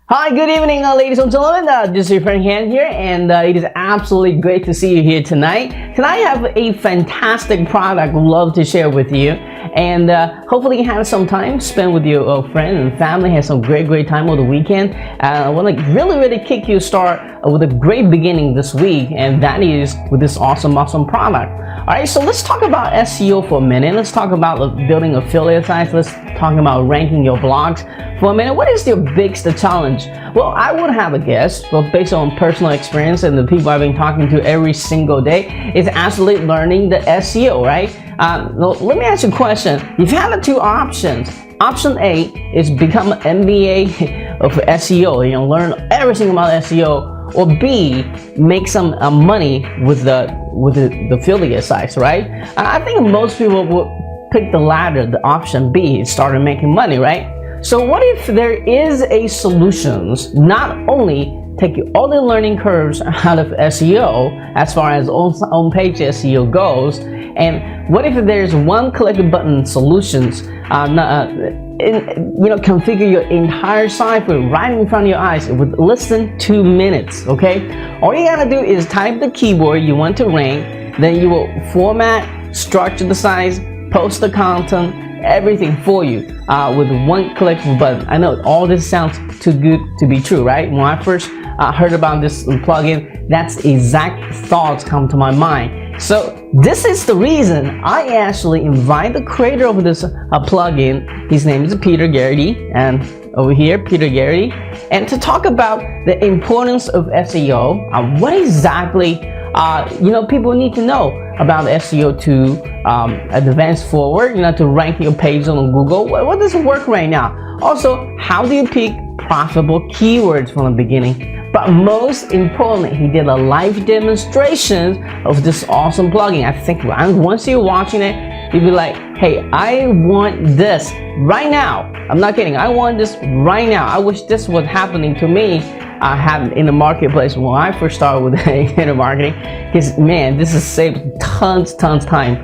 Hi, good evening, ladies and gentlemen. This is your friend Han here, and it is absolutely great to see you here tonight. Tonight, I have a fantastic product I'd love to share with you, and hopefully you have some time spent with your friends and family, have some great time over the weekend. I want to really kick you start with a great beginning this week, and that is with this awesome product. Alright, so let's talk about SEO for a minute. Let's talk about building affiliate sites. Let's talk about ranking your blogs for a minute. What is your biggest challenge? Well, I would have a guess, but based on personal experience and the people I've been talking to every single day, is actually learning the SEO, right? Let me ask you a question. You've had two options. Option A is become an MBA of SEO, learn everything about SEO. Or B, make some money with the affiliate sites, right? And I think most people would pick the latter, the option B, started making money, right? So what if there is a solutions not only take you all the learning curves out of SEO as far as on-page SEO goes, and what if there's one click button solutions, configure your entire site right in front of your eyes with less than 2 minutes, okay? All you gotta do is type the keyword you want to rank, then you will format, structure the sites, post the content, everything for you with one click button. I know all this sounds too good to be true, right? When I first heard about this plugin, that's exact thoughts come to my mind. So this is the reason I actually invite the creator of this plugin. His name is Peter Garety, and over here, Peter Garety, and to talk about the importance of SEO, what exactly people need to know about SEO to advance forward, to rank your page on Google. What doesn't work right now? Also, how do you pick profitable keywords from the beginning? But most importantly, he did a live demonstration of this awesome plugin. I think once you're watching it, you'll be like, hey, I want this right now. I'm not kidding. I want this right now. I wish this was happening to me in the marketplace when I first started with internet marketing. Because man, this has saved tons time.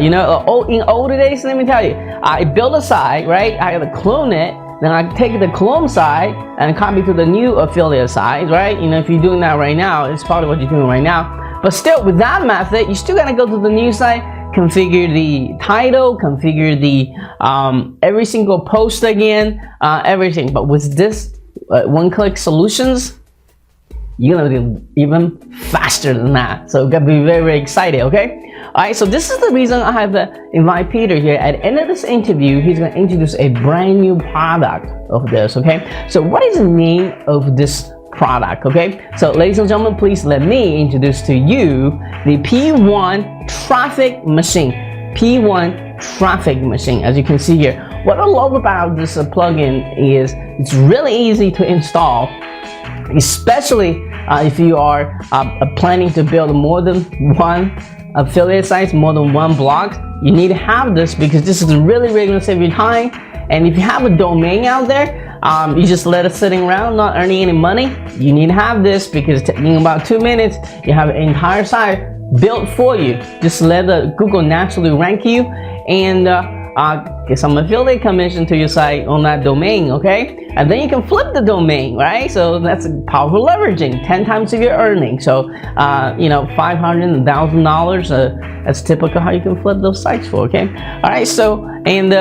In older days, let me tell you, I built a site, right? I had to clone it. Then I take the clone site and copy to the new affiliate site, right? If you're doing that right now, it's probably what you're doing right now. But still, with that method, you still gotta go to the new site, configure the title, configure the every single post again, everything. But with this one-click solutions, you're gonna be even faster than that. So you gotta be very excited, okay? Alright, so this is the reason I have to invite Peter here. At the end of this interview, he's gonna introduce a brand new product of this, okay? So what is the name of this product, okay? So ladies and gentlemen, please let me introduce to you the P1 traffic machine. P1 traffic machine, as you can see here. What I love about this plugin is it's really easy to install, especially if you are planning to build more than one affiliate sites, more than one blog. You need to have this because this is really going to save you time. And if you have a domain out there, you just let it sitting around not earning any money, you need to have this because in about 2 minutes you have an entire site built for you. Just let Google naturally rank you and get some affiliate commission to your site on that domain, okay? And then you can flip the domain, right? So that's powerful leveraging, 10 times of your earnings. So, $500, $1,000, that's typical how you can flip those sites for, okay? All right, so, and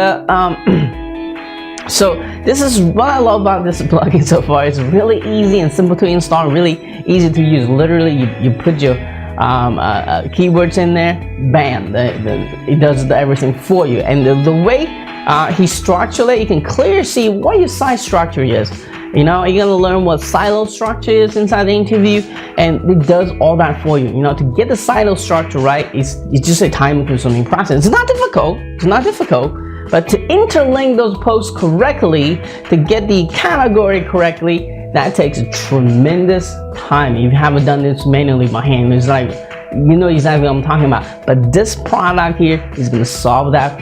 so this is what I love about this plugin so far. It's really easy and simple to install, really easy to use. Literally, you put your keywords in there, bam, it does everything for you. And the way he structured it, you can clearly see what your site structure is. You're gonna learn what silo structure is inside the interview, and it does all that for you. To get the silo structure right, it's just a time-consuming process. It's not difficult, but to interlink those posts correctly, to get the category correctly, that takes a tremendous time. If you haven't done this manually by hand, it's like, you know exactly what I'm talking about. But this product here is gonna solve that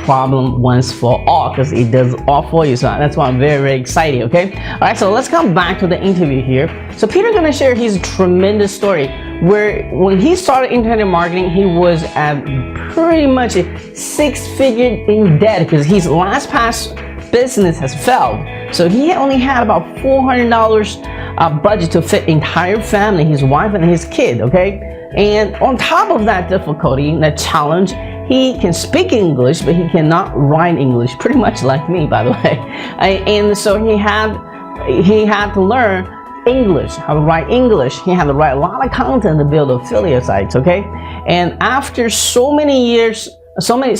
problem once for all because it does all for you. So that's why I'm very excited, okay? All right, so let's come back to the interview here. So Peter's gonna share his tremendous story where when he started internet marketing, he was at pretty much a 6-figure in debt because his last past business has failed. So he only had about $400 budget to fit entire family, his wife and his kid, okay? And on top of that difficulty, that challenge, he can speak English, but he cannot write English, pretty much like me, by the way. And so he had to learn English, how to write English. He had to write a lot of content to build affiliate sites, okay? And after so many years,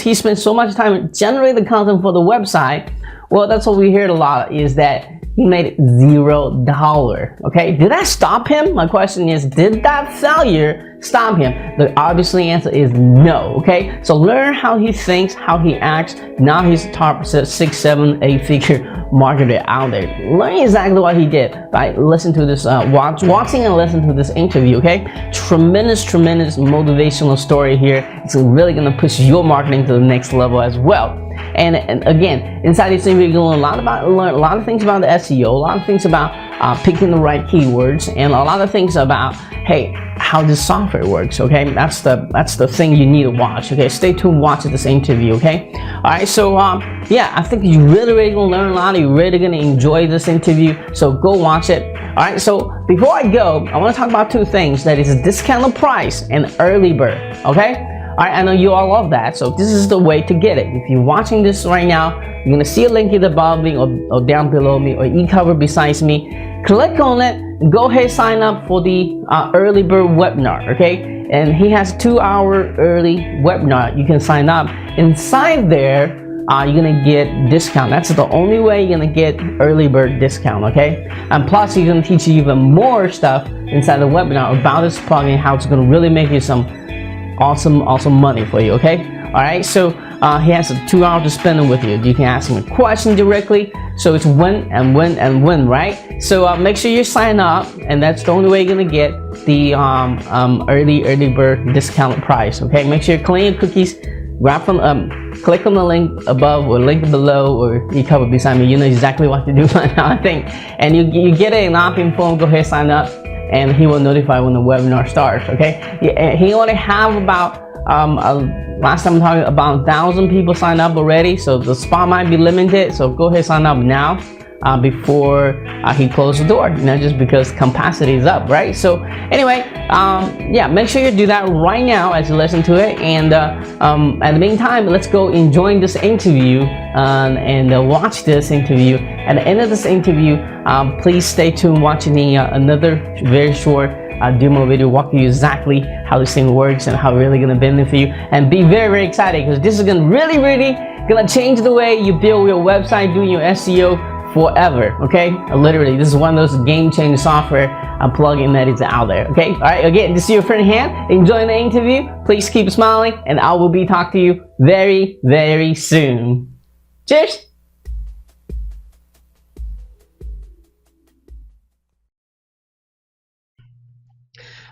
he spent so much time generating the content for the website. Well, that's what we heard a lot, is that he made $0, okay? Did that stop him? My question is, did that failure stop him? The obviously answer is no, okay? So learn how he thinks, how he acts. Now he's top 6, 7, 8 figure marketer out there. Learn exactly what he did by watching and listening to this interview, okay? Tremendous motivational story here. It's really gonna push your marketing to the next level as well. And again, inside this interview, you're gonna learn a lot of things about the SEO, a lot of things about picking the right keywords, and a lot of things about, hey, how this software works, okay? That's the thing you need to watch, okay? Stay tuned, watch this interview, okay? All right, so yeah, I think you're really gonna learn a lot. You're really gonna enjoy this interview, so go watch it. All right, so before I go, I want to talk about two things. That is a discounted price and early bird, okay? All right, I know you all love that, so this is the way to get it. If you're watching this right now, you're gonna see a link either above me or down below me or e-cover besides me. Click on it and go ahead and sign up for the early bird webinar, okay? And he has 2-hour early webinar. You can sign up. Inside there, you're gonna get discount. That's the only way you're gonna get early bird discount, okay? And plus, he's gonna teach you even more stuff inside the webinar about this plugin, how it's gonna really make you some awesome money for you, okay? All right, so he has 2 hours to spend with you. You can ask him a question directly, so it's win and win and win, right? So make sure you sign up, and that's the only way you're gonna get the early bird discounted price, okay? Make sure you clean your cookies, click on the link above or link below or e-cover beside me. You know exactly what to do by now, I think. And you get it in opt-in form, go ahead, sign up, and he will notify when the webinar starts, okay? He only have about, last time I'm talking about 1,000 people signed up already, so the spot might be limited, so go ahead, sign up now before he closes the door, you know, just because capacity is up, right? So anyway, yeah, make sure you do that right now as you listen to it, and at the meantime, let's go enjoy this interview and watch this interview. At the end of this interview, please stay tuned watching another very short demo video walking you exactly how this thing works and how really gonna benefit you, and be very excited, because this is gonna really gonna change the way you build your website, doing your SEO forever, okay? Literally, this is one of those game-changing software plugin that is out there, okay? All right, again, this is your friend Han, enjoying the interview. Please keep smiling, and I will be talking to you very soon. Cheers!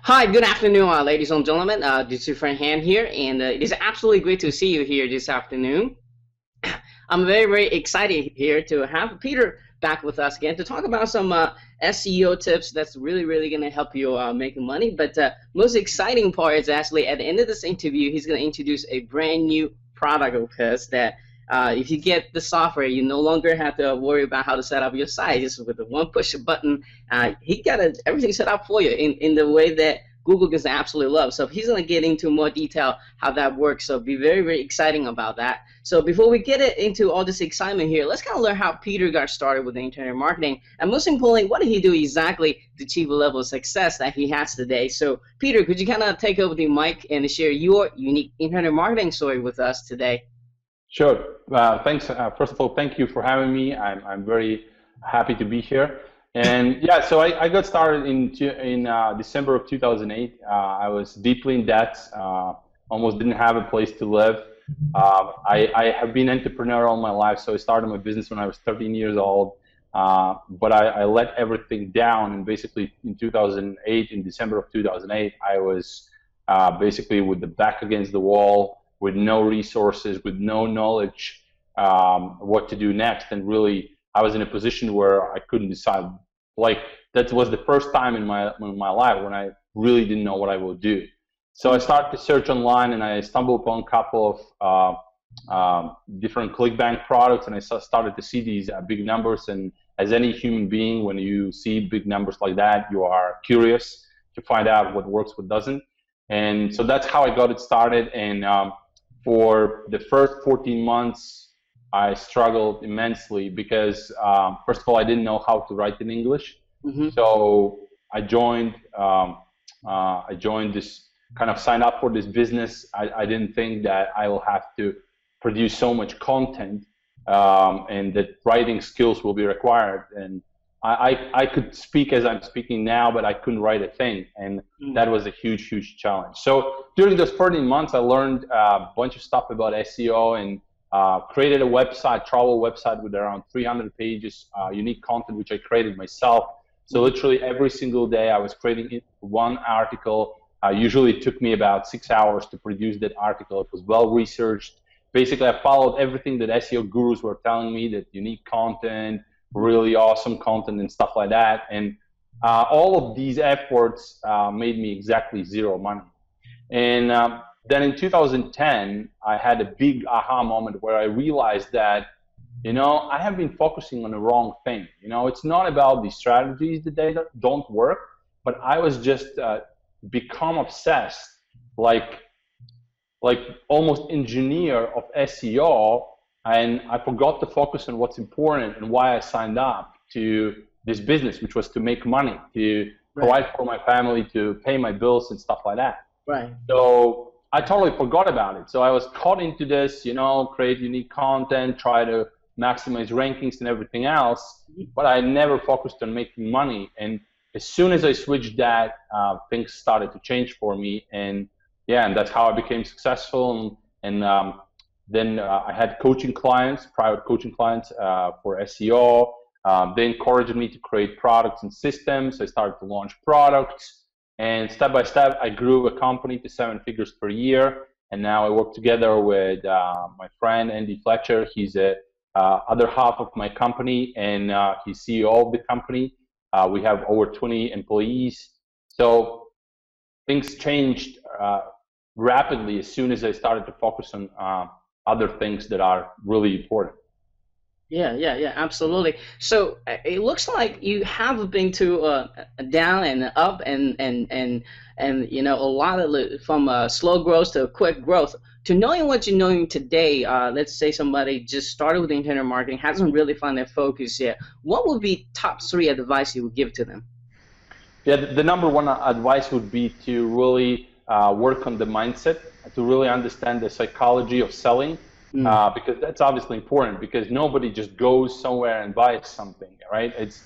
Hi, good afternoon, ladies and gentlemen. This is your friend Han here, and it is absolutely great to see you here this afternoon. I'm very excited here to have Peter back with us again to talk about some SEO tips that's really going to help you make money. But most exciting part is actually at the end of this interview, he's going to introduce a brand new product of his that if you get the software, you no longer have to worry about how to set up your site. Just with the one push button, he got everything set up for you in the way that Google gets absolutely love. So he's going to get into more detail how that works. So be very exciting about that. So before we get into all this excitement here, let's kind of learn how Peter got started with the internet marketing, and most importantly, what did he do exactly to achieve a level of success that he has today. So Peter, could you kind of take over the mic and share your unique internet marketing story with us today? Sure. Thanks. First of all, thank you for having me. I'm very happy to be here. And yeah, so I got started in December of 2008. I was deeply in debt, almost didn't have a place to live. I have been entrepreneurial all my life, so I started my business when I was 13 years old. But I let everything down, and basically in 2008, in December of 2008, I was basically with the back against the wall, with no resources, with no knowledge what to do next, and really I was in a position where I couldn't decide. Like, that was the first time in my life when I really didn't know what I would do. So I started to search online, and I stumbled upon a couple of different ClickBank products, and I started to see these big numbers, and as any human being, when you see big numbers like that, you are curious to find out what works, what doesn't. And so that's how I got it started. And for the first 14 months, I struggled immensely because, first of all, I didn't know how to write in English. So I joined this kind of signed up for this business. I didn't think that I will have to produce so much content and that writing skills will be required. And I could speak as I'm speaking now, but I couldn't write a thing. And that was a huge, huge challenge. So during those 14 months, I learned a bunch of stuff about SEO and created a website, travel website with around 300 pages, unique content, which I created myself. So literally every single day I was creating one article. Usually it took me about 6 hours to produce that article. It was well researched. Basically, I followed everything that SEO gurus were telling me, that unique content, really awesome content and stuff like that. And all of these efforts made me exactly zero money. And then in 2010, I had a big aha moment where I realized that, I have been focusing on the wrong thing. It's not about the strategies that they don't work, but I was just become obsessed, like almost engineer of SEO, and I forgot to focus on what's important and why I signed up to this business, which was to make money, to provide for my family, to pay my bills and stuff like that. Right. So I totally forgot about it. So I was caught into this, create unique content, try to maximize rankings and everything else, but I never focused on making money. And as soon as I switched that, things started to change for me. And that's how I became successful. And then I had coaching clients, private coaching clients for SEO. They encouraged me to create products and systems. I started to launch products. And step by step, I grew a company to 7 figures per year. And now I work together with my friend, Andy Fletcher. He's the other half of my company, and he's CEO of the company. We have over 20 employees. So things changed rapidly as soon as I started to focus on other things that are really important. Yeah, absolutely. So it looks like you have been to down and up and a lot of from slow growth to quick growth to knowing what you're knowing today. Let's say somebody just started with internet marketing, hasn't really found their focus yet. What would be top 3 advice you would give to them? Yeah, the number one advice would be to really work on the mindset, to really understand the psychology of selling. Because that's obviously important, because nobody just goes somewhere and buys something, right? It's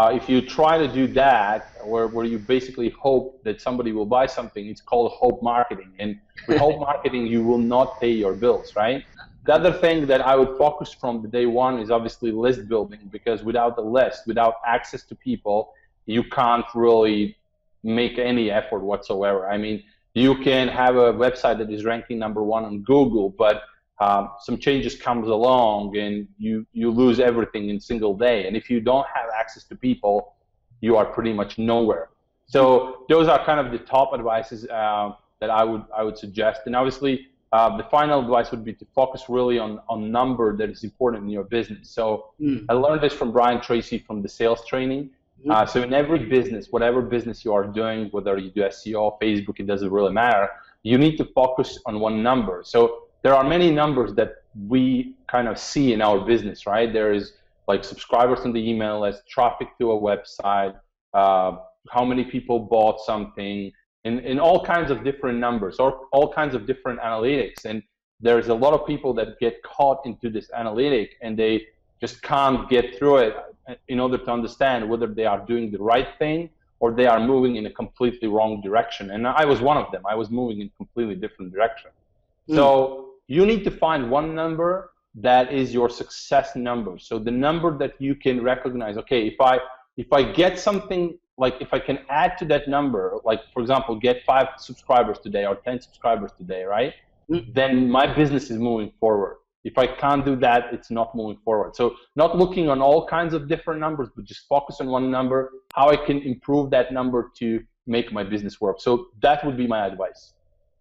if you try to do that, where you basically hope that somebody will buy something, it's called hope marketing. And with hope marketing, you will not pay your bills, right? The other thing that I would focus from the day one is obviously list building, because without the list, without access to people, you can't really make any effort whatsoever. I mean, you can have a website that is ranking number 1 on Google, but some changes comes along and you lose everything in a single day. And if you don't have access to people, you are pretty much nowhere. So those are kind of the top advices that I would suggest. And obviously, the final advice would be to focus really on number that is important in your business. So I learned this from Brian Tracy from the sales training. So in every business, whatever business you are doing, whether you do SEO, Facebook, it doesn't really matter. You need to focus on one number. So there are many numbers that we kind of see in our business, right? There is like subscribers on the email list, traffic to a website, how many people bought something, in all kinds of different numbers or all kinds of different analytics. And there's a lot of people that get caught into this analytic and they just can't get through it in order to understand whether they are doing the right thing or they are moving in a completely wrong direction. And I was one of them. I was moving in a completely different direction. So you need to find one number that is your success number. So the number that you can recognize, okay, if I get something, like if I can add to that number, like for example, get 5 subscribers today or 10 subscribers today, right? Then my business is moving forward. If I can't do that, it's not moving forward. So not looking on all kinds of different numbers, but just focus on one number, how I can improve that number to make my business work. So that would be my advice.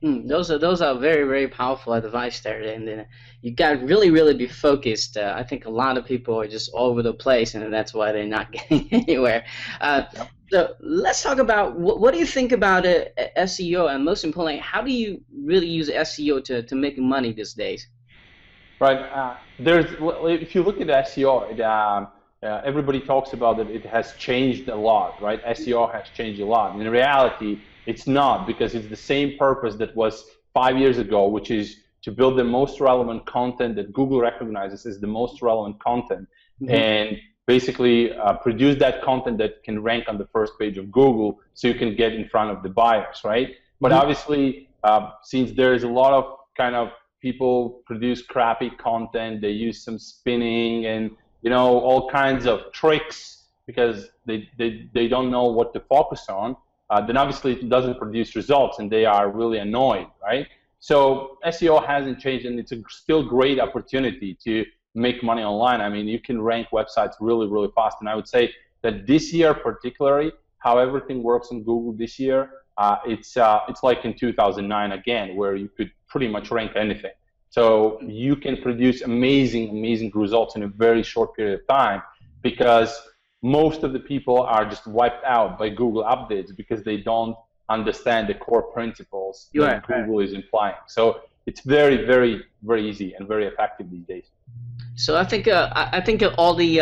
Those are very, very powerful advice there, and you got to really be focused. I think a lot of people are just all over the place, and that's why they're not getting anywhere. Uh, Yep. so let's talk about what do you think about SEO, and most importantly, how do you really use SEO to make money these days? Right. If you look at SEO, everybody talks about it. It has changed a lot, right? SEO has changed a lot. In reality, it's not, because it's the same purpose that was 5 years ago, which is to build the most relevant content that Google recognizes as the most relevant content, and basically produce that content that can rank on the first page of Google, so you can get in front of the buyers, right? But obviously, since there is a lot of kind of people produce crappy content, they use some spinning and all kinds of tricks because they don't know what to focus on, then obviously it doesn't produce results and they are really annoyed, right? So SEO hasn't changed, and it's a still great opportunity to make money online. I mean, you can rank websites really fast, and I would say that this year particularly, how everything works on Google this year, it's like in 2009 again, where you could pretty much rank anything. So you can produce amazing results in a very short period of time, because most of the people are just wiped out by Google updates because they don't understand the core principles that Google is implying. So it's very easy and very effective these days. So I think all the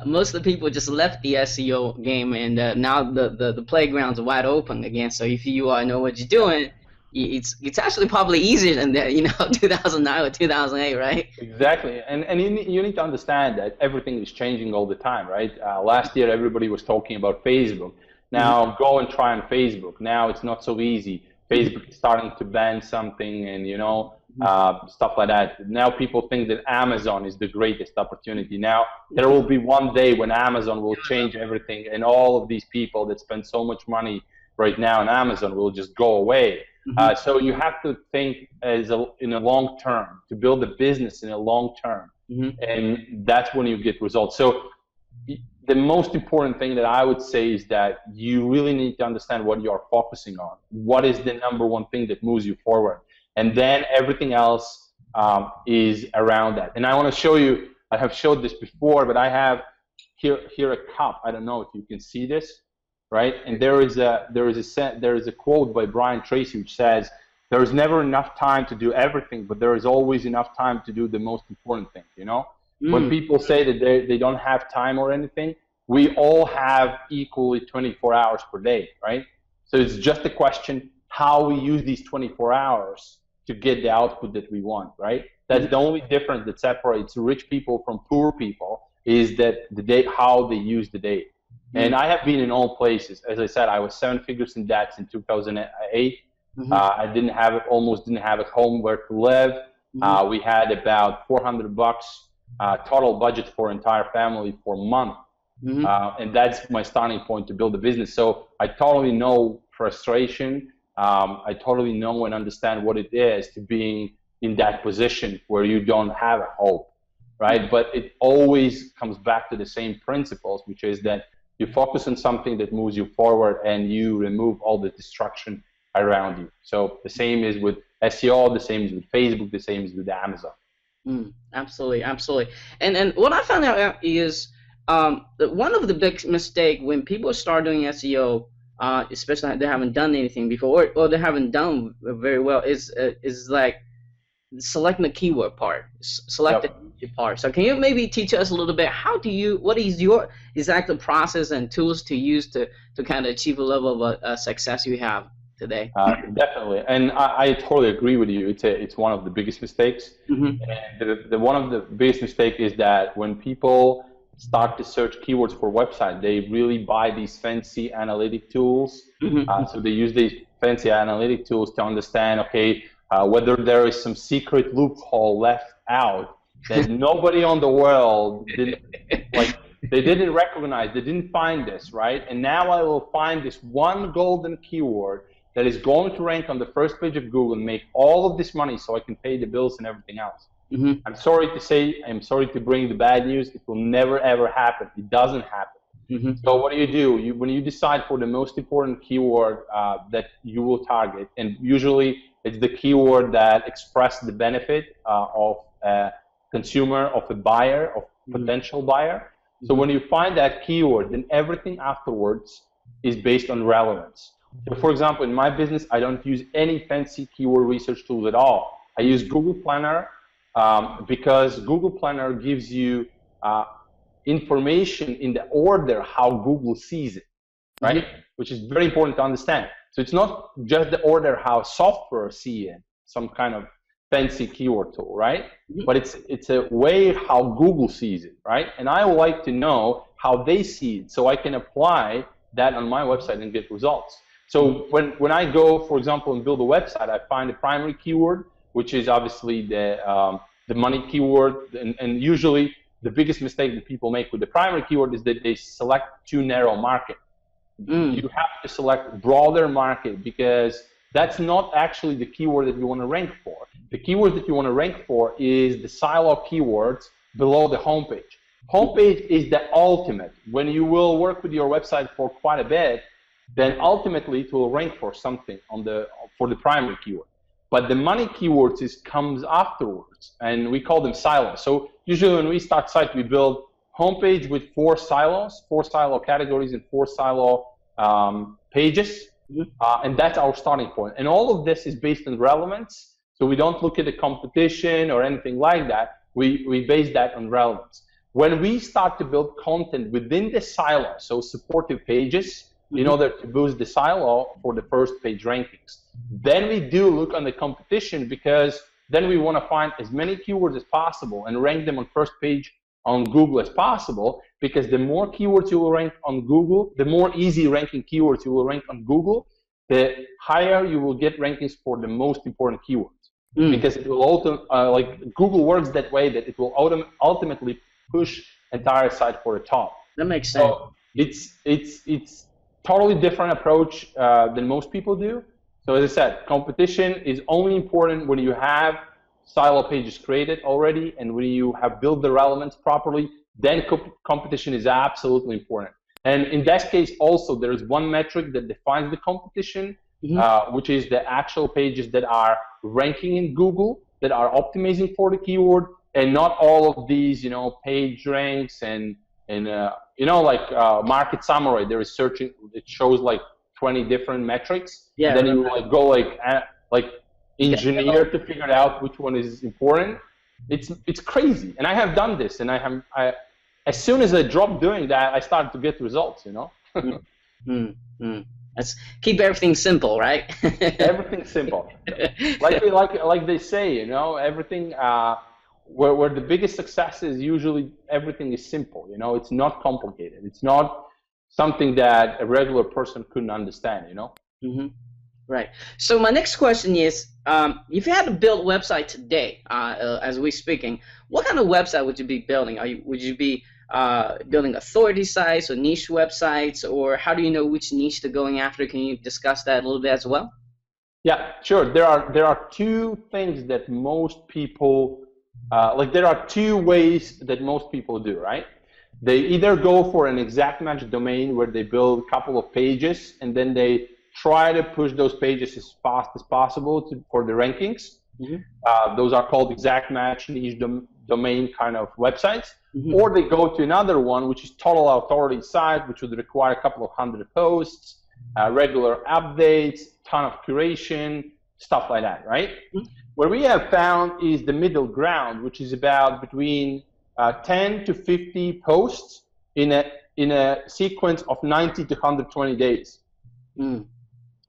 most of the people just left the SEO game, and now the playgrounds are wide open again. So if you know what you're doing, it's actually probably easier than that, 2009 or 2008, right? Exactly, and you need to understand that everything is changing all the time, right? Last year everybody was talking about Facebook. Now go and try on Facebook. Now it's not so easy. Facebook is starting to ban something, and stuff like that. Now people think that Amazon is the greatest opportunity. Now there will be one day when Amazon will change everything, and all of these people that spend so much money right now on Amazon will just go away. So you have to think in a long term, to build a business in a long term, and that's when you get results. So the most important thing that I would say is that you really need to understand what you are focusing on. What is the number one thing that moves you forward? And then everything else is around that. And I want to show you, I have showed this before, but I have here a cup. I don't know if you can see this, right? And there is a quote by Brian Tracy which says, "There is never enough time to do everything, but there is always enough time to do the most important thing." When people say that they don't have time or anything, we all have equally 24 hours per day, right? So it's just a question how we use these 24 hours to get the output that we want, right? That's the only difference that separates rich people from poor people, is that how they use the day. And I have been in all places. As I said, I was 7 figures in debt in 2008. I almost didn't have a home where to live. We had about $400 total budget for entire family for a month. And that's my starting point to build a business. So I totally know frustration. I totally know and understand what it is to being in that position where you don't have a hope, right? But it always comes back to the same principles, which is that you focus on something that moves you forward and you remove all the destruction around you. So the same is with SEO, the same is with Facebook, the same is with Amazon. Absolutely. And what I found out is that one of the big mistakes when people start doing SEO, especially if they haven't done anything before, or they haven't done very well, is like selecting the keyword part, the part. So can you maybe teach us a little bit, what is your exact process and tools to use to kind of achieve a level of success you have today? Definitely, and I totally agree with you. It's one of the biggest mistakes. And one of the biggest mistakes is that when people start to search keywords for website, they really buy these fancy analytic tools. So they use these fancy analytic tools to understand, whether there is some secret loophole left out that nobody on the world didn't they didn't recognize, they didn't find this, right? And now I will find this one golden keyword that is going to rank on the first page of Google and make all of this money so I can pay the bills and everything else. I'm sorry to bring the bad news. It will never ever happen. It doesn't happen. So what do? When you decide for the most important keyword that you will target, and usually It's the keyword that expresses the benefit of a consumer, of a buyer, of potential buyer. So when you find that keyword, then everything afterwards is based on relevance. So for example, in my business, I don't use any fancy keyword research tools at all. I use Google Planner because Google Planner gives you information in the order how Google sees it, right? Which is very important to understand. So it's not just the order how software see it, some kind of fancy keyword tool, right? But it's a way how Google sees it, right? And I would like to know how they see it so I can apply that on my website and get results. So when I go, for example, and build a website, I find the primary keyword, which is obviously the money keyword, and usually the biggest mistake that people make with the primary keyword is that they select too narrow market. You have to select broader market because that's not actually the keyword that you want to rank for. The keyword that you want to rank for is the silo keywords below the homepage. Homepage is the ultimate. When you will work with your website for quite a bit, then ultimately it will rank for something for the primary keyword. But the money keywords comes afterwards, and we call them silos. So usually when we start site, we build homepage with 4 silos, 4 silo categories and 4 silo pages, and that's our starting point. And all of this is based on relevance. So we don't look at the competition or anything like that. We base that on relevance. When we start to build content within the silo, so supportive pages, in order to boost the silo for the first page rankings, then we do look on the competition, because then we want to find as many keywords as possible and rank them on first page on Google as possible, because the more keywords you will rank on Google, the more easy ranking keywords you will rank on Google, the higher you will get rankings for the most important keywords. Because it will like Google works that way, that it will ultimately push entire site for the top. That makes sense. So it's totally different approach than most people do. So as I said, competition is only important when you have silo pages created already, and when you have built the relevance properly, then competition is absolutely important. And in that case also, there is one metric that defines the competition, which is the actual pages that are ranking in Google, that are optimizing for the keyword, and not all of these, page ranks and like market summary. There is searching, it shows like 20 different metrics. Yeah. And then you like go like engineer to figure out which one is important. It's crazy. And I have done this, and as soon as I dropped doing that, I started to get results. Let's keep everything simple, right? Everything simple. Like they say, everything. Where the biggest success is, usually everything is simple. It's not complicated. It's not something that a regular person couldn't understand. Right. So my next question is, if you had to build a website today, as we're speaking, what kind of website would you be building? Would you be building authority sites or niche websites, or how do you know which niche to going after? Can you discuss that a little bit as well? Yeah, sure. There are 2 things that most people there are 2 ways that most people do, right? They either go for an exact match domain where they build a couple of pages and then they try to push those pages as fast as possible for the rankings. Those are called exact match niche domain kind of websites. Or they go to another one, which is total authority site, which would require a couple of hundred posts, regular updates, ton of curation, stuff like that, right? What we have found is the middle ground, which is about between 10 to 50 posts in a sequence of 90 to 120 days.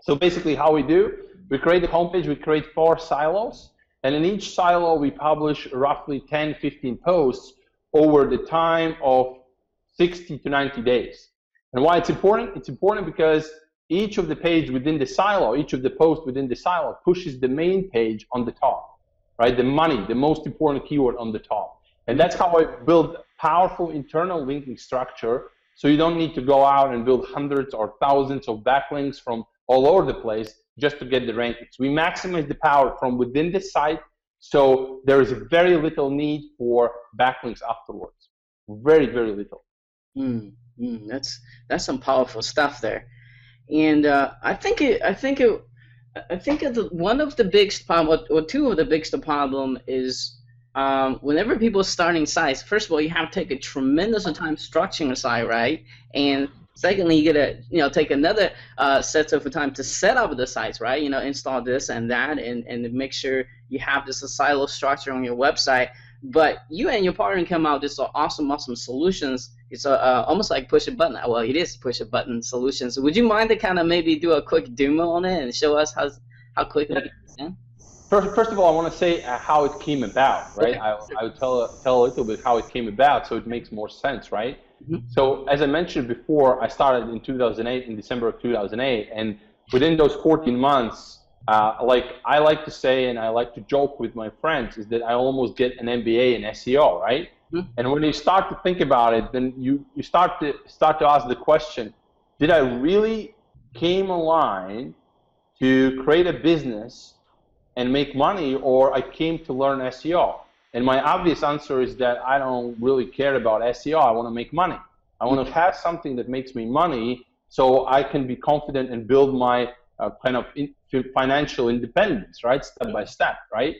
So basically how we create a homepage, we create 4 silos, and in each silo we publish roughly 10-15 posts over the time of 60 to 90 days. And why it's important? It's important because each of the page within the silo, each of the posts within the silo pushes the main page on the top, right? The money, the most important keyword on the top. And that's how I build powerful internal linking structure, so you don't need to go out and build hundreds or thousands of backlinks from all over the place just to get the rankings. We maximize the power from within the site, so there is very little need for backlinks afterwards. Very, very little. That's some powerful stuff there. And I think I think one of the biggest problem, or two of the biggest problem is whenever people are starting sites, first of all, you have to take a tremendous of time structuring a site, right? And secondly, you gotta take another set of time to set up the sites, right? Install this and that, and make sure you have this silo structure on your website. But you and your partner come out with this awesome solutions. It's almost like push a button. Well, it is push a button solutions. So would you mind to kind of maybe do a quick demo on it and show us how quickly? Yeah. First of all, I want to say how it came about, right? Okay. I would tell a little bit how it came about, so it makes more sense, right? Mm-hmm. So as I mentioned before, I started in 2008, in December of 2008, and within those 14 months, like I like to say, and I like to joke with my friends, is that I almost get an MBA in SEO, right? Mm-hmm. And when you start to think about it, then you start to ask the question: did I really came online to create a business and make money, or I came to learn SEO? And my obvious answer is that I don't really care about SEO. I want to make money. I want to have something that makes me money so I can be confident and build my kind of financial independence, right? Step by step, right?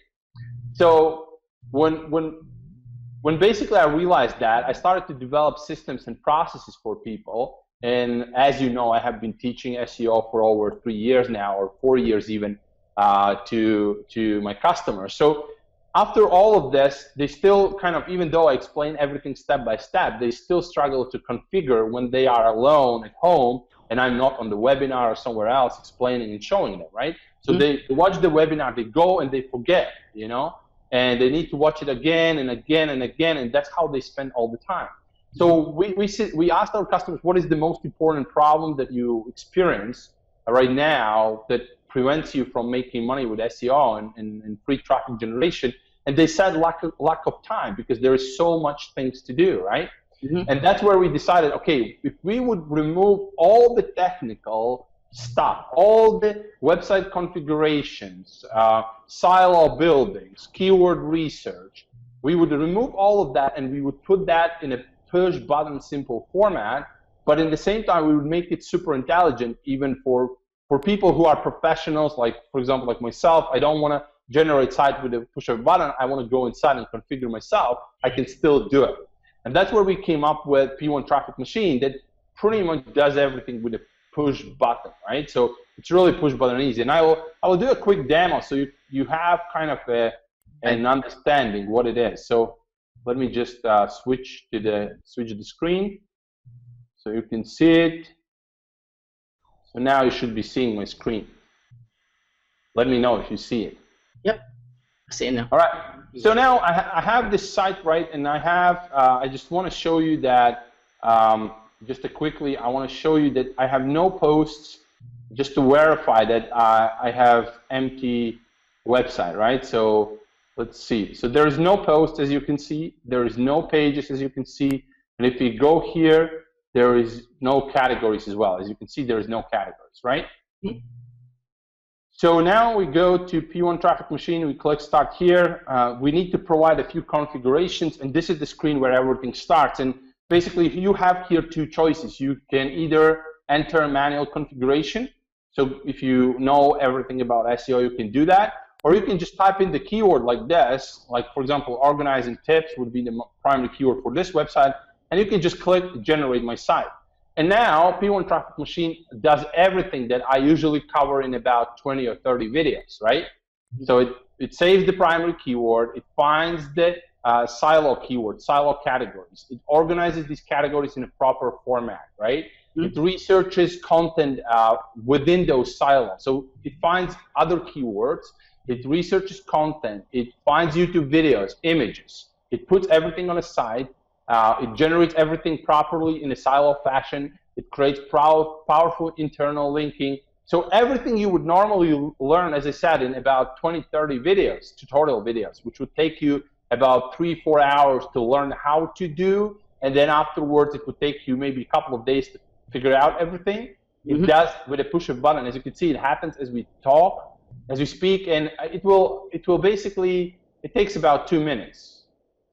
So when basically I realized that, I started to develop systems and processes for people. And as you know, I have been teaching SEO for over 3 years now, or 4 years even, to my customers. So after all of this, they still kind of, even though I explain everything step by step, they still struggle to configure when they are alone at home and I'm not on the webinar or somewhere else explaining and showing them, right? So they watch the webinar, they go and they forget, and they need to watch it again and again and again, and that's how they spend all the time. So we asked our customers, what is the most important problem that you experience right now that prevents you from making money with SEO and free traffic generation? And they said lack of time, because there is so much things to do, right? Mm-hmm. And that's where we decided, okay, if we would remove all the technical stuff, all the website configurations, silo buildings, keyword research, we would remove all of that and we would put that in a push button simple format, but in the same time we would make it super intelligent even for people who are professionals, like for example like myself. I don't want to generate site with a push of a button. I want to go inside and configure myself. I can still do it. And that's where we came up with P1 Traffic Machine that pretty much does everything with a push button, right? So it's really push button easy. And I will do a quick demo so you have kind of an understanding what it is. So let me just switch the screen so you can see it. So now you should be seeing my screen. Let me know if you see it. Yep, I see it now. All right. So now I have this site, right? And I just want to show you that, just quickly, I want to show you that I have no posts, just to verify that I have empty website, right? So let's see. So there is no post, as you can see. There is no pages, as you can see. And if we go here, there is no categories as well. As you can see, there is no categories, right? Mm-hmm. So now we go to P1 Traffic Machine, we click Start here. We need to provide a few configurations, and this is the screen where everything starts. And basically, you have here two choices. You can either enter a manual configuration. So if you know everything about SEO, you can do that. Or you can just type in the keyword like this, like for example, organizing tips would be the primary keyword for this website, and you can just click Generate My Site. And now P1 Traffic Machine does everything that I usually cover in about 20 or 30 videos, right? So it saves the primary keyword, it finds the silo keyword, silo categories. It organizes these categories in a proper format, right? Mm-hmm. It researches content within those silos. So it finds other keywords, it researches content, it finds YouTube videos, images. It puts everything on a site. It generates everything properly in a silo fashion. It creates powerful internal linking. So everything you would normally learn, as I said, in about 20, 30 videos, tutorial videos, which would take you about 3-4 hours to learn how to do, and then afterwards it would take you maybe a couple of days to figure out everything. Mm-hmm. It does with a push of a button. As you can see, it happens as we talk, as we speak, and it will basically, it takes about 2 minutes.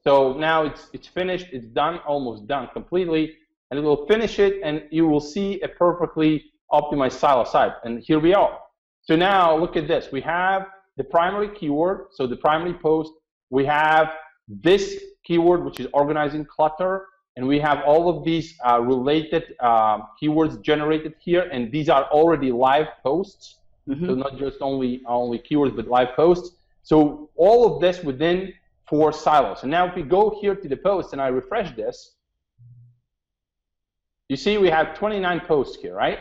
So now it's finished, it's done, almost done completely, and it will finish it, and you will see a perfectly optimized silo site. And here we are. So now look at this. We have the primary keyword, so the primary post. We have this keyword, which is organizing clutter, and we have all of these related keywords generated here, and these are already live posts. So not just only keywords, but live posts. So all of this within 4 silos. And now if we go here to the post and I refresh this, you see we have 29 posts here, right?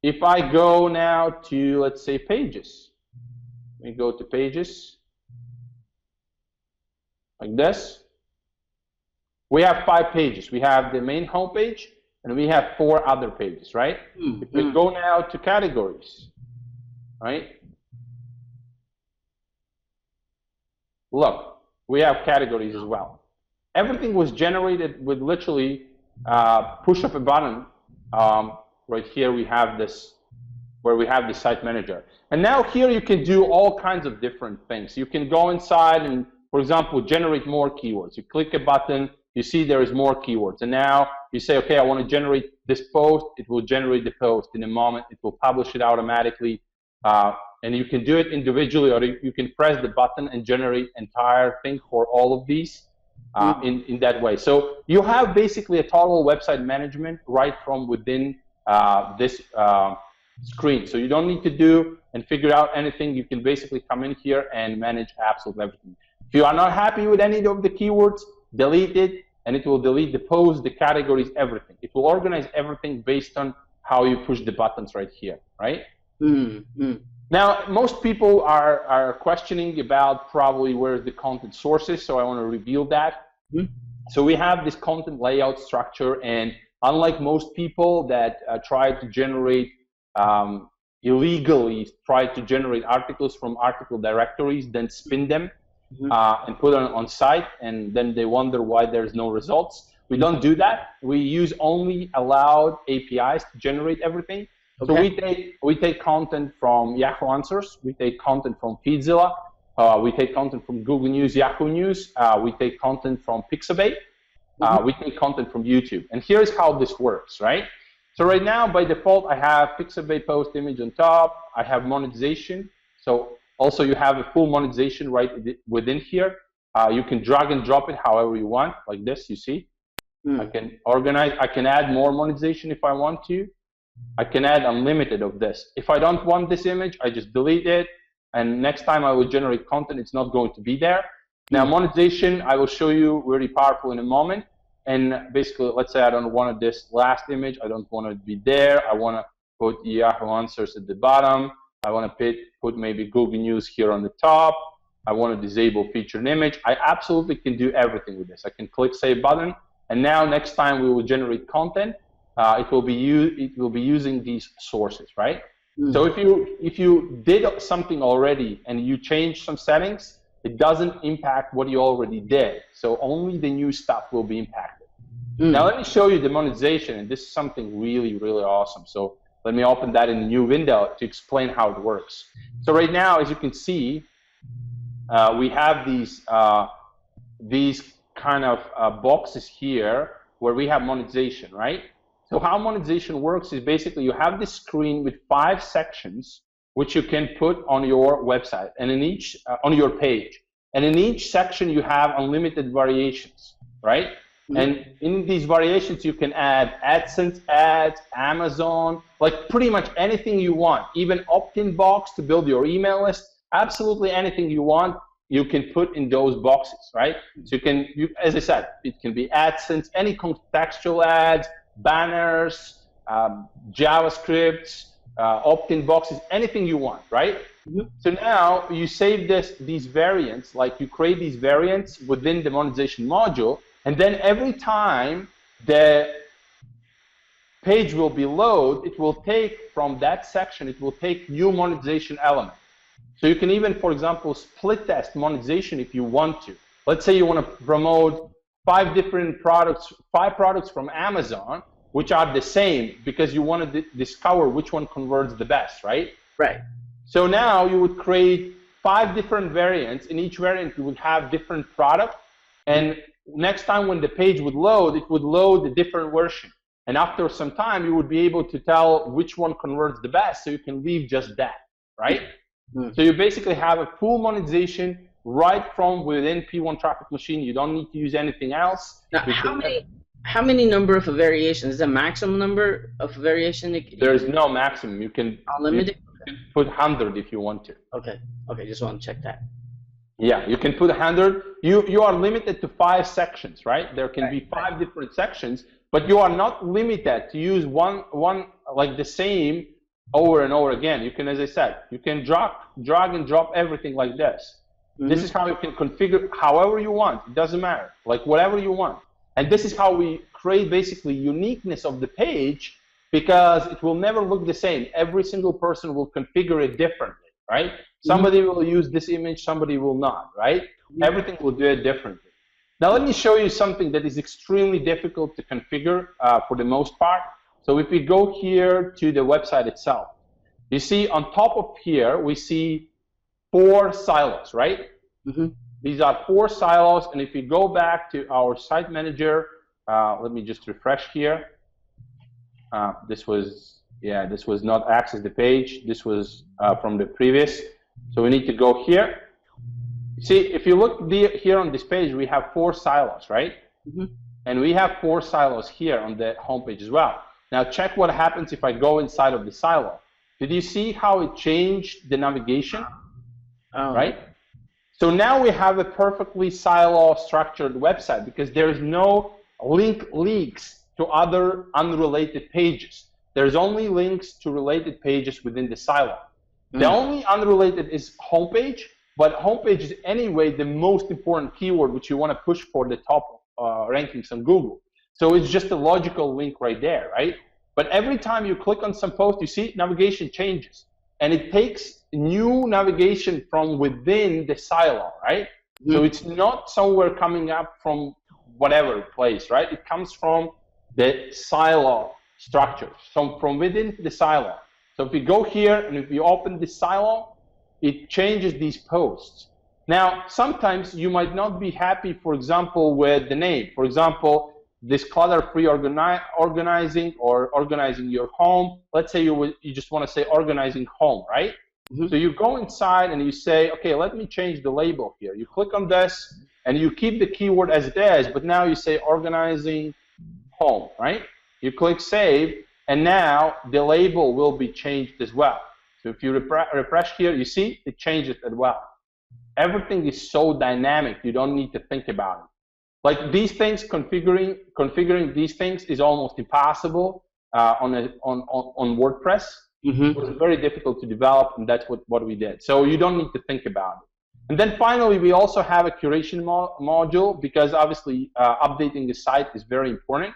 If I go now to, let's say, pages, we go to pages like this. We have 5 pages. We have the main homepage, and we have 4 other pages, right? If we go now to categories, right? Look, we have categories as well. Everything was generated with literally push of a button. Right here we have this, where we have the site manager. And now here you can do all kinds of different things. You can go inside and, for example, generate more keywords. You click a button, you see there is more keywords. And now you say, okay, I want to generate this post. It will generate the post in a moment. It will publish it automatically. And you can do it individually, or you can press the button and generate entire thing for all of these in that way. So you have basically a total website management right from within this screen. So you don't need to do and figure out anything. You can basically come in here and manage absolutely everything. If you are not happy with any of the keywords, delete it, and it will delete the posts, the categories, everything. It will organize everything based on how you push the buttons right here, right? Now, most people are questioning about probably where the content source is, so I want to reveal that. So we have this content layout structure, and unlike most people that try to generate illegally, try to generate articles from article directories, then spin them and put them on site, and then they wonder why there's no results. We don't do that. We use only allowed APIs to generate everything. So we take content from Yahoo Answers, we take content from Feedzilla, we take content from Google News, Yahoo News, we take content from Pixabay, we take content from YouTube. And here's how this works, right? So right now, by default, I have Pixabay post image on top. I have monetization. So also you have a full monetization right within here. You can drag and drop it however you want, like this, you see. I can organize, I can add more monetization if I want to. I can add unlimited of this. If I don't want this image, I just delete it. And next time I will generate content, it's not going to be there. Now, monetization, I will show you really powerful in a moment. And basically, let's say I don't want this last image. I don't want it to be there. I want to put Yahoo Answers at the bottom. I want to put maybe Google News here on the top. I want to disable featured image. I absolutely can do everything with this. I can click Save button. And now next time we will generate content, it will be using these sources, right? So if you did something already and you change some settings, it doesn't impact what you already did. So only the new stuff will be impacted. Now let me show you the monetization, and this is something really, really awesome. So let me open that in a new window to explain how it works. So right now, as you can see, we have these kind of boxes here where we have monetization, right? So how monetization works is basically you have this screen with 5 sections which you can put on your website and in each on your page. And in each section you have unlimited variations, right? And in these variations you can add AdSense ads, Amazon, like pretty much anything you want, even opt-in box to build your email list, absolutely anything you want you can put in those boxes, right? So as I said, it can be AdSense, any contextual ads, banners, JavaScript, opt-in boxes, anything you want, right? So now you save these variants, like you create these variants within the monetization module, and then every time the page will be loaded, it will take from that section, it will take new monetization element. So you can even, for example, split test monetization if you want to. Let's say you want to promote 5 different products, 5 products from Amazon, which are the same because you want to discover which one converts the best, right? Right. So now you would create 5 different variants. In each variant, you would have different product. And next time when the page would load, it would load a different version. And after some time, you would be able to tell which one converts the best, so you can leave just that, right? So you basically have a full monetization right from within P1 Traffic Machine. You don't need to use anything else. Now, how many number of variations? Is the maximum number of variation? There's no maximum. You can unlimited. You can put 100 if you want to. Okay. Just want to check that. Yeah, you can put 100. You are limited to 5 sections, right? There can be 5 different sections, but you are not limited to use one like the same over and over again. You can, as I said, you can drag and drop everything like this. This is how you can configure however you want. It doesn't matter, like whatever you want. And this is how we create basically uniqueness of the page, because it will never look the same. Every single person will configure it differently, right? Somebody will use this image, somebody will not, right? Everything will do it differently. Now let me show you something that is extremely difficult to configure for the most part. So if we go here to the website itself, you see on top of here, we see 4 silos, right? These are 4 silos, and if we go back to our site manager, let me just refresh here. This was not access the page. This was from the previous. So we need to go here. See, if you look here on this page, we have 4 silos, right? And we have 4 silos here on the homepage as well. Now check what happens if I go inside of the silo. Did you see how it changed the navigation? Right? So now we have a perfectly silo structured website, because there is no leaks to other unrelated pages. There's only links to related pages within the silo. The only unrelated is homepage, but homepage is anyway the most important keyword which you want to push for the top rankings on Google. So it's just a logical link right there, right? But every time you click on some post, you see navigation changes, and it takes new navigation from within the silo, right? So it's not somewhere coming up from whatever place, right? It comes from the silo structure, so from within the silo. So if we go here and if we open the silo, it changes these posts. Now, sometimes you might not be happy, for example, with the name. For example, this clutter-free organizing or organizing your home. Let's say you just want to say organizing home, right? So you go inside and you say, okay, let me change the label here. You click on this and you keep the keyword as it is, but now you say organizing home, right? You click save, and now the label will be changed as well. So if you refresh here, you see it changes as well. Everything is so dynamic, you don't need to think about it. Like these things, configuring these things is almost impossible on WordPress. It was very difficult to develop, and that's what we did. So you don't need to think about it. And then finally, we also have a curation module, because obviously updating the site is very important,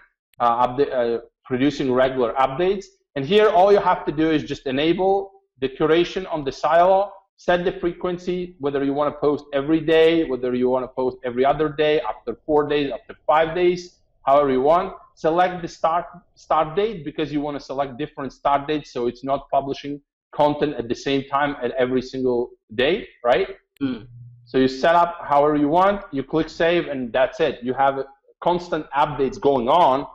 producing regular updates. And here, all you have to do is just enable the curation on the silo, set the frequency, whether you want to post every day, whether you want to post every other day, after 4 days, after 5 days, however you want. Select the start date, because you want to select different start dates, so it's not publishing content at the same time at every single day, right? So you set up however you want, you click save, and that's it. You have constant updates going on.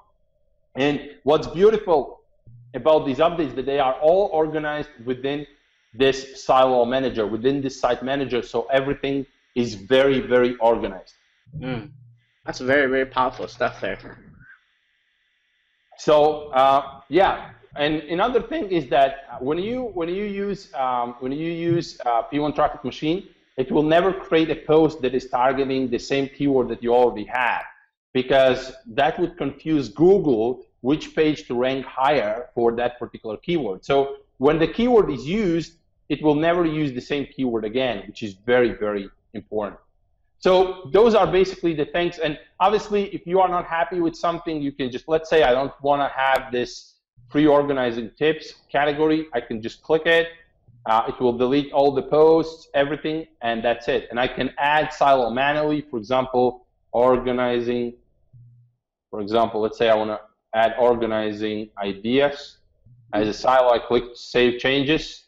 And what's beautiful about these updates, that they are all organized within this silo manager, within this site manager, so everything is very, very organized. That's very, very powerful stuff there. So yeah, and another thing is that when you use P1 Traffic Machine, it will never create a post that is targeting the same keyword that you already have, because that would confuse Google which page to rank higher for that particular keyword. So when the keyword is used, it will never use the same keyword again, which is very, very important. So those are basically the things. And obviously, if you are not happy with something, you can just, let's say I don't want to have this free organizing tips category. I can just click it. It will delete all the posts, everything, and that's it. And I can add silo manually. For example, organizing. For example, let's say I want to add organizing ideas as a silo. I click save changes.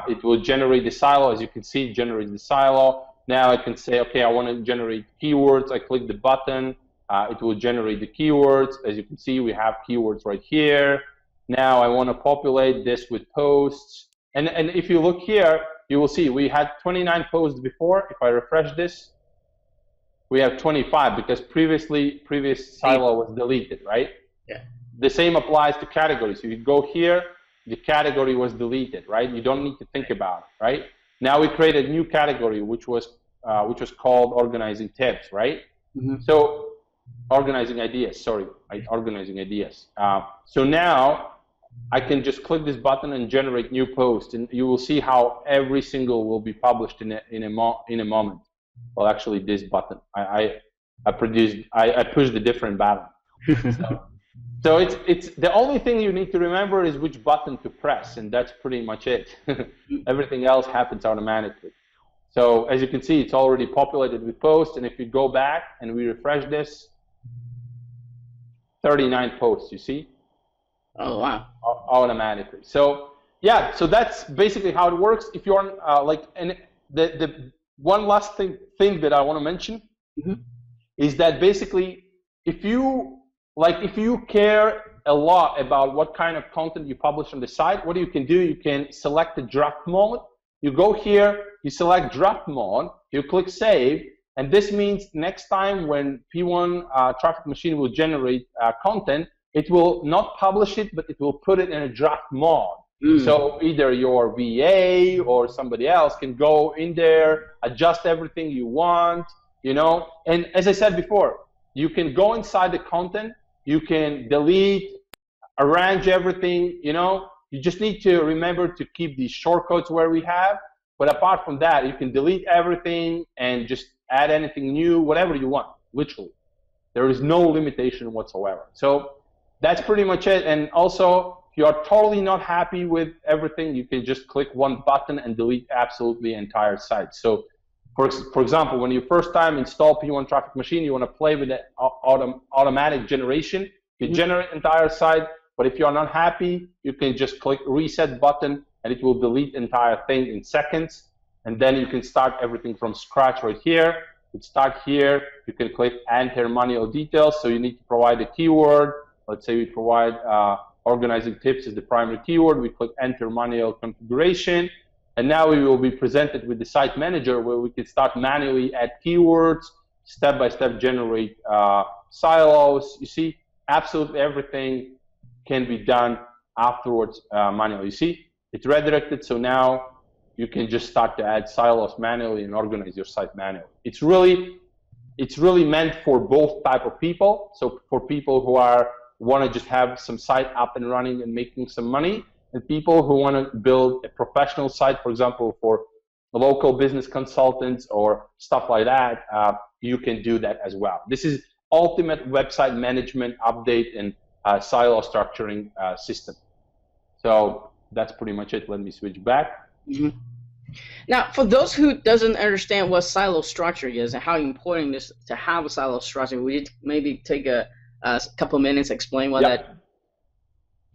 It will generate the silo. As you can see, it generates the silo. Now I can say, okay, I want to generate keywords. I click the button. It will generate the keywords. As you can see, we have keywords right here. Now I want to populate this with posts. And if you look here, you will see we had 29 posts before. If I refresh this, we have 25 because previous silo was deleted, right? Yeah. The same applies to categories. So you go here, the category was deleted, right? You don't need to think about it, right? Now we created a new category, which was called organizing tips, right? Mm-hmm. So organizing ideas, sorry, right? Organizing ideas. So now I can just click this button and generate new posts, and you will see how every single will be published in a moment. Well, actually, this button, I pushed a different button. So it's the only thing you need to remember is which button to press, and that's pretty much it. Everything else happens automatically. So as you can see, it's already populated with posts, and if you go back and we refresh this, 39 posts, you see? Oh, wow. Automatically. So yeah, so that's basically how it works. If you're and the one last thing that I want to mention is that basically if you care a lot about what kind of content you publish on the site, what you can do, you can select the draft mode. You go here, you select draft mode, you click save, and this means next time when P1 Traffic Machine will generate content, it will not publish it, but it will put it in a draft mode. So either your VA or somebody else can go in there, adjust everything you want, you know. And as I said before, you can go inside the content, you can delete, arrange everything, you know. You just need to remember to keep these shortcuts where we have. But apart from that, you can delete everything and just add anything new, whatever you want, literally. There is no limitation whatsoever. So that's pretty much it. And also, if you are totally not happy with everything, you can just click one button and delete absolutely the entire site. So for example, when you first time install P1 Traffic Machine, you want to play with the automatic generation. You generate entire site, but if you're not happy, you can just click reset button and it will delete the entire thing in seconds. And then you can start everything from scratch right here. You start here, you can click enter manual details. So you need to provide a keyword. Let's say we provide organizing tips as the primary keyword. We click enter manual configuration. And now we will be presented with the site manager where we can start manually add keywords, step-by-step generate silos. You see, absolutely everything can be done afterwards manually. You see, it's redirected, so now you can just start to add silos manually and organize your site manually. It's really meant for both type of people. So for people who want to just have some site up and running and making some money, and people who want to build a professional site, for example, for local business consultants or stuff like that, you can do that as well. This is ultimate website management update and silo structuring system. So that's pretty much it. Let me switch back. Now, for those who doesn't understand what silo structure is and how important it is to have a silo structure, would you maybe take a couple minutes to explain what that?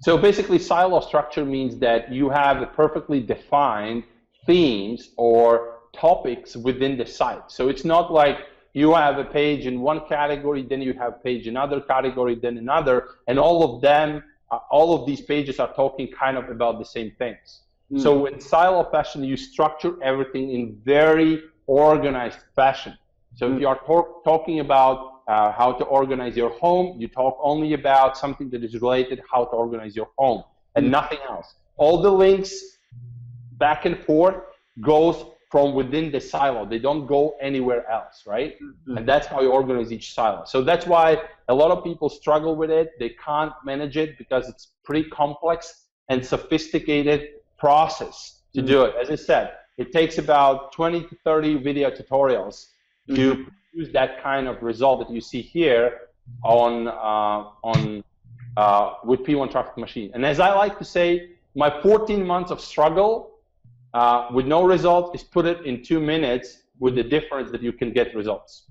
So basically, silo structure means that you have a perfectly defined themes or topics within the site. So it's not like you have a page in one category, then you have a page in another category, then another, and all of these pages are talking kind of about the same things. So in silo fashion, you structure everything in very organized fashion. So if you are talking about how to organize your home, you talk only about something that is related how to organize your home and nothing else. All the links back and forth goes from within the silo. They don't go anywhere else, right? And that's how you organize each silo. So that's why a lot of people struggle with it. They can't manage it because it's pretty complex and sophisticated process to do it. As I said, it takes about 20 to 30 video tutorials to use that kind of result that you see here on with P1 Traffic Machine. And as I like to say, my 14 months of struggle with no result is put it in 2 minutes with the difference that you can get results.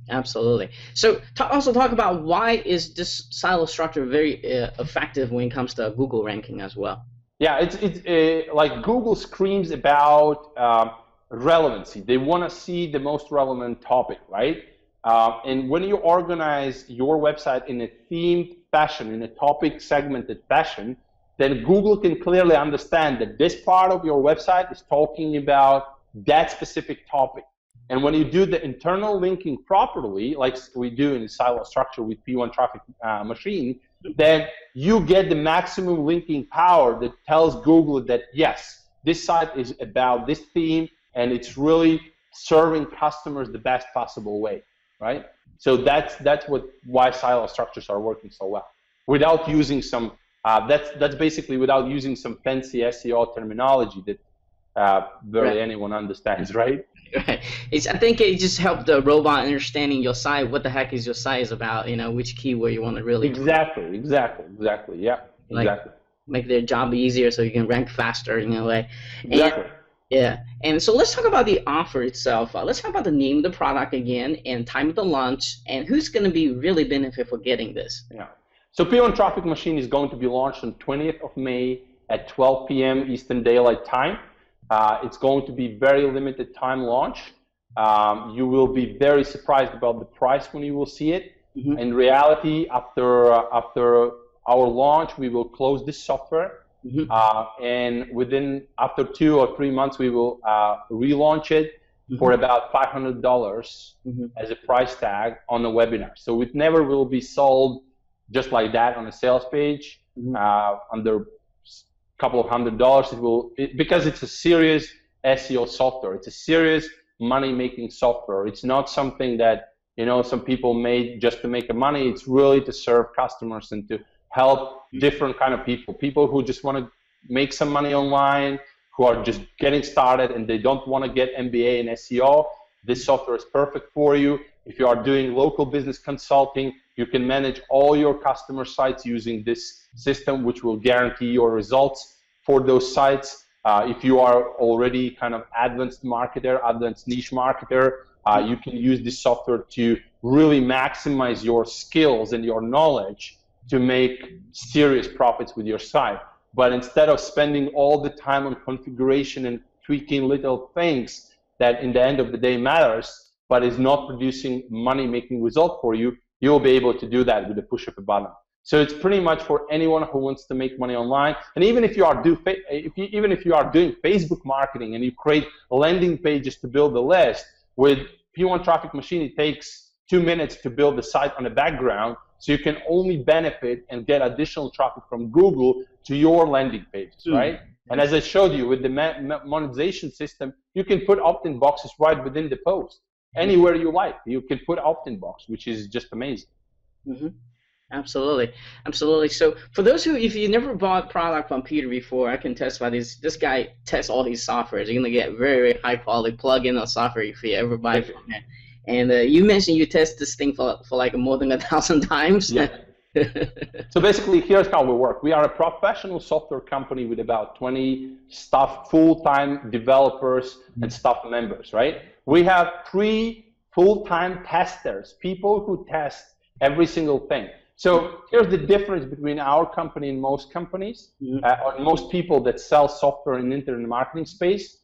Absolutely. So also talk about why is this silo structure very effective when it comes to Google ranking as well. Yeah, it's like Google screams about relevancy. They want to see the most relevant topic, right? And when you organize your website in a themed fashion, in a topic segmented fashion, then Google can clearly understand that this part of your website is talking about that specific topic. And when you do the internal linking properly, like we do in the silo structure with P1 Traffic Machine, then you get the maximum linking power that tells Google that, yes, this site is about this theme, and it's really serving customers the best possible way, right? So that's why silo structures are working so well. Without using some, that's basically without using some fancy SEO terminology that barely anyone understands, right? Right. I think it just helped the robot understanding your site. What the heck is your site is about? You know, which keyword you want to really. Exactly. Yeah. Like, exactly. Make their job easier so you can rank faster in a way. Exactly. Yeah. And so let's talk about the offer itself. Let's talk about the name of the product again, and time of the launch, and who's going to be really benefit for getting this. Yeah. So P1 Traffic Machine is going to be launched on 20th of May at 12 p.m. Eastern Daylight Time. It's going to be very limited time launch. You will be very surprised about the price when you will see it. Mm-hmm. In reality, after our launch, we will close this software, mm-hmm. And after 2 or 3 months, we will relaunch it, mm-hmm. for about $500, mm-hmm. as a price tag on the webinar. So it never will be sold just like that on a sales page, mm-hmm. Under couple of $100. Because it's a serious SEO software. It's a serious money-making software. It's not something that, you know, some people made just to make money. It's really to serve customers and to help different kind of people who just want to make some money online, who are just getting started and they don't want to get MBA in SEO. This software is perfect for you. If you are doing local business consulting, you can manage all your customer sites using this system, which will guarantee your results for those sites. If you are already kind of advanced marketer, advanced niche marketer, you can use this software to really maximize your skills and your knowledge to make serious profits with your site. But instead of spending all the time on configuration and tweaking little things that in the end of the day matters, but is not producing money-making result for you, you'll be able to do that with the push of a button. So it's pretty much for anyone who wants to make money online. And even if you are doing Facebook marketing and you create landing pages to build a list, with P1 Traffic Machine, it takes 2 minutes to build the site on the background. So you can only benefit and get additional traffic from Google to your landing pages, right? And as I showed you with the monetization system, you can put opt-in boxes right within the post. Anywhere you like, you can put opt-in box, which is just amazing. Mm-hmm. Absolutely, absolutely. So for those who, if you never bought product from Peter before, I can testify this. This guy tests all these softwares. You're gonna get very, very high quality plug-in of software if you ever buy from him. And you mentioned you test this thing for like more than 1,000 times. Yeah. So basically, here's how we work. We are a professional software company with about 20 staff, full-time developers and staff members, right? We have 3 full-time testers, people who test every single thing. So here's the difference between our company and most companies, or most people that sell software in the internet marketing space.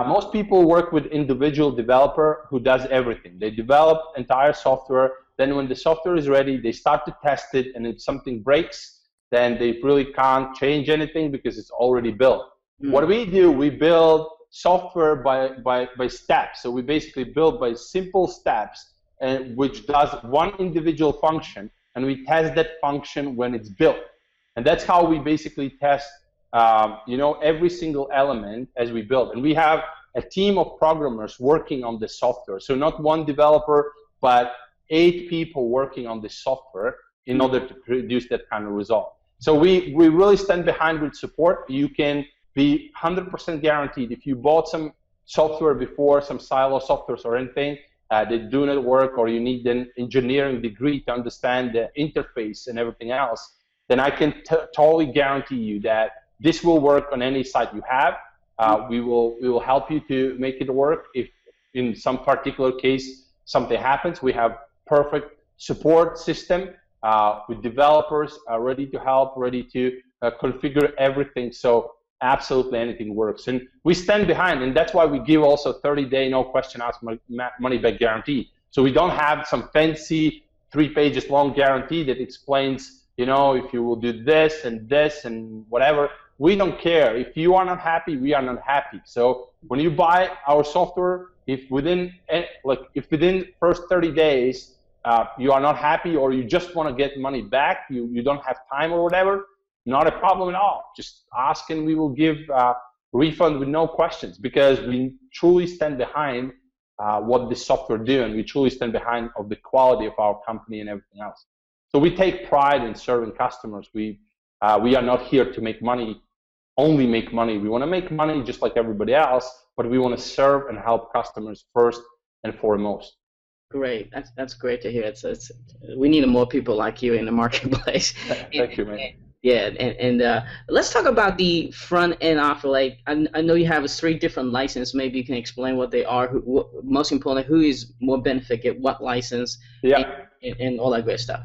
Most people work with individual developer who does everything. They develop entire software. Then when the software is ready, they start to test it, and if something breaks, then they really can't change anything because it's already built. What we do, we build software by steps. So we basically build by simple steps, and which does one individual function, and we test that function when it's built. And that's how we basically test every single element as we build. And we have a team of programmers working on the software. So not one developer, but 8 people working on the software in order to produce that kind of result. So we really stand behind with support. You can be 100% guaranteed if you bought some software before, some silo softwares or anything, they do not work, or you need an engineering degree to understand the interface and everything else, then I can totally guarantee you that this will work on any site you have. We will help you to make it work. If in some particular case something happens, we have perfect support system with developers ready to help, ready to configure everything. So absolutely anything works, and we stand behind, and that's why we give also 30-day no question asked money back guarantee. So we don't have some fancy 3 pages long guarantee that explains, you know, if you will do this and whatever. We don't care. If you are not happy, we are not happy. So when you buy our software, if within first 30 days you are not happy, or you just want to get money back, you don't have time or whatever, not a problem at all. Just ask and we will give refund with no questions, because we truly stand behind what this software do, and we truly stand behind of the quality of our company and everything else. So we take pride in serving customers. We are not here to make money, only make money. We want to make money just like everybody else, but we want to serve and help customers first and foremost. Great. That's great to hear. We need more people like you in the marketplace. Thank you, man. Yeah, and let's talk about the front end offer. Like, I know you have 3 different licenses. Maybe you can explain what they are. Most importantly, who is more benefit, get what license, and all that great stuff.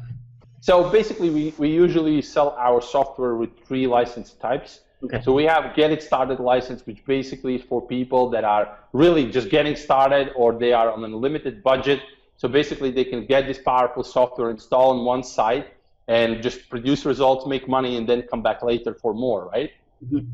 So basically, we usually sell our software with 3 license types. Okay. So we have Get It Started license, which basically is for people that are really just getting started, or they are on a limited budget. So basically, they can get this powerful software installed on one site and just produce results, make money, and then come back later for more, right? Mm-hmm.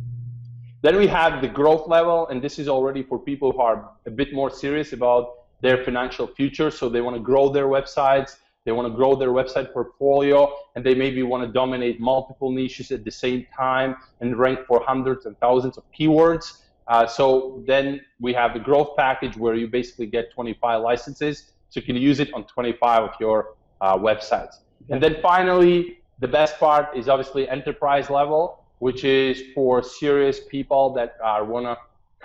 Then we have the growth level, and this is already for people who are a bit more serious about their financial future. So they want to grow their websites, they want to grow their website portfolio, and they maybe want to dominate multiple niches at the same time and rank for hundreds and thousands of keywords. So then we have the growth package, where you basically get 25 licenses, so you can use it on 25 of your websites. And then finally, the best part is obviously enterprise level, which is for serious people that want to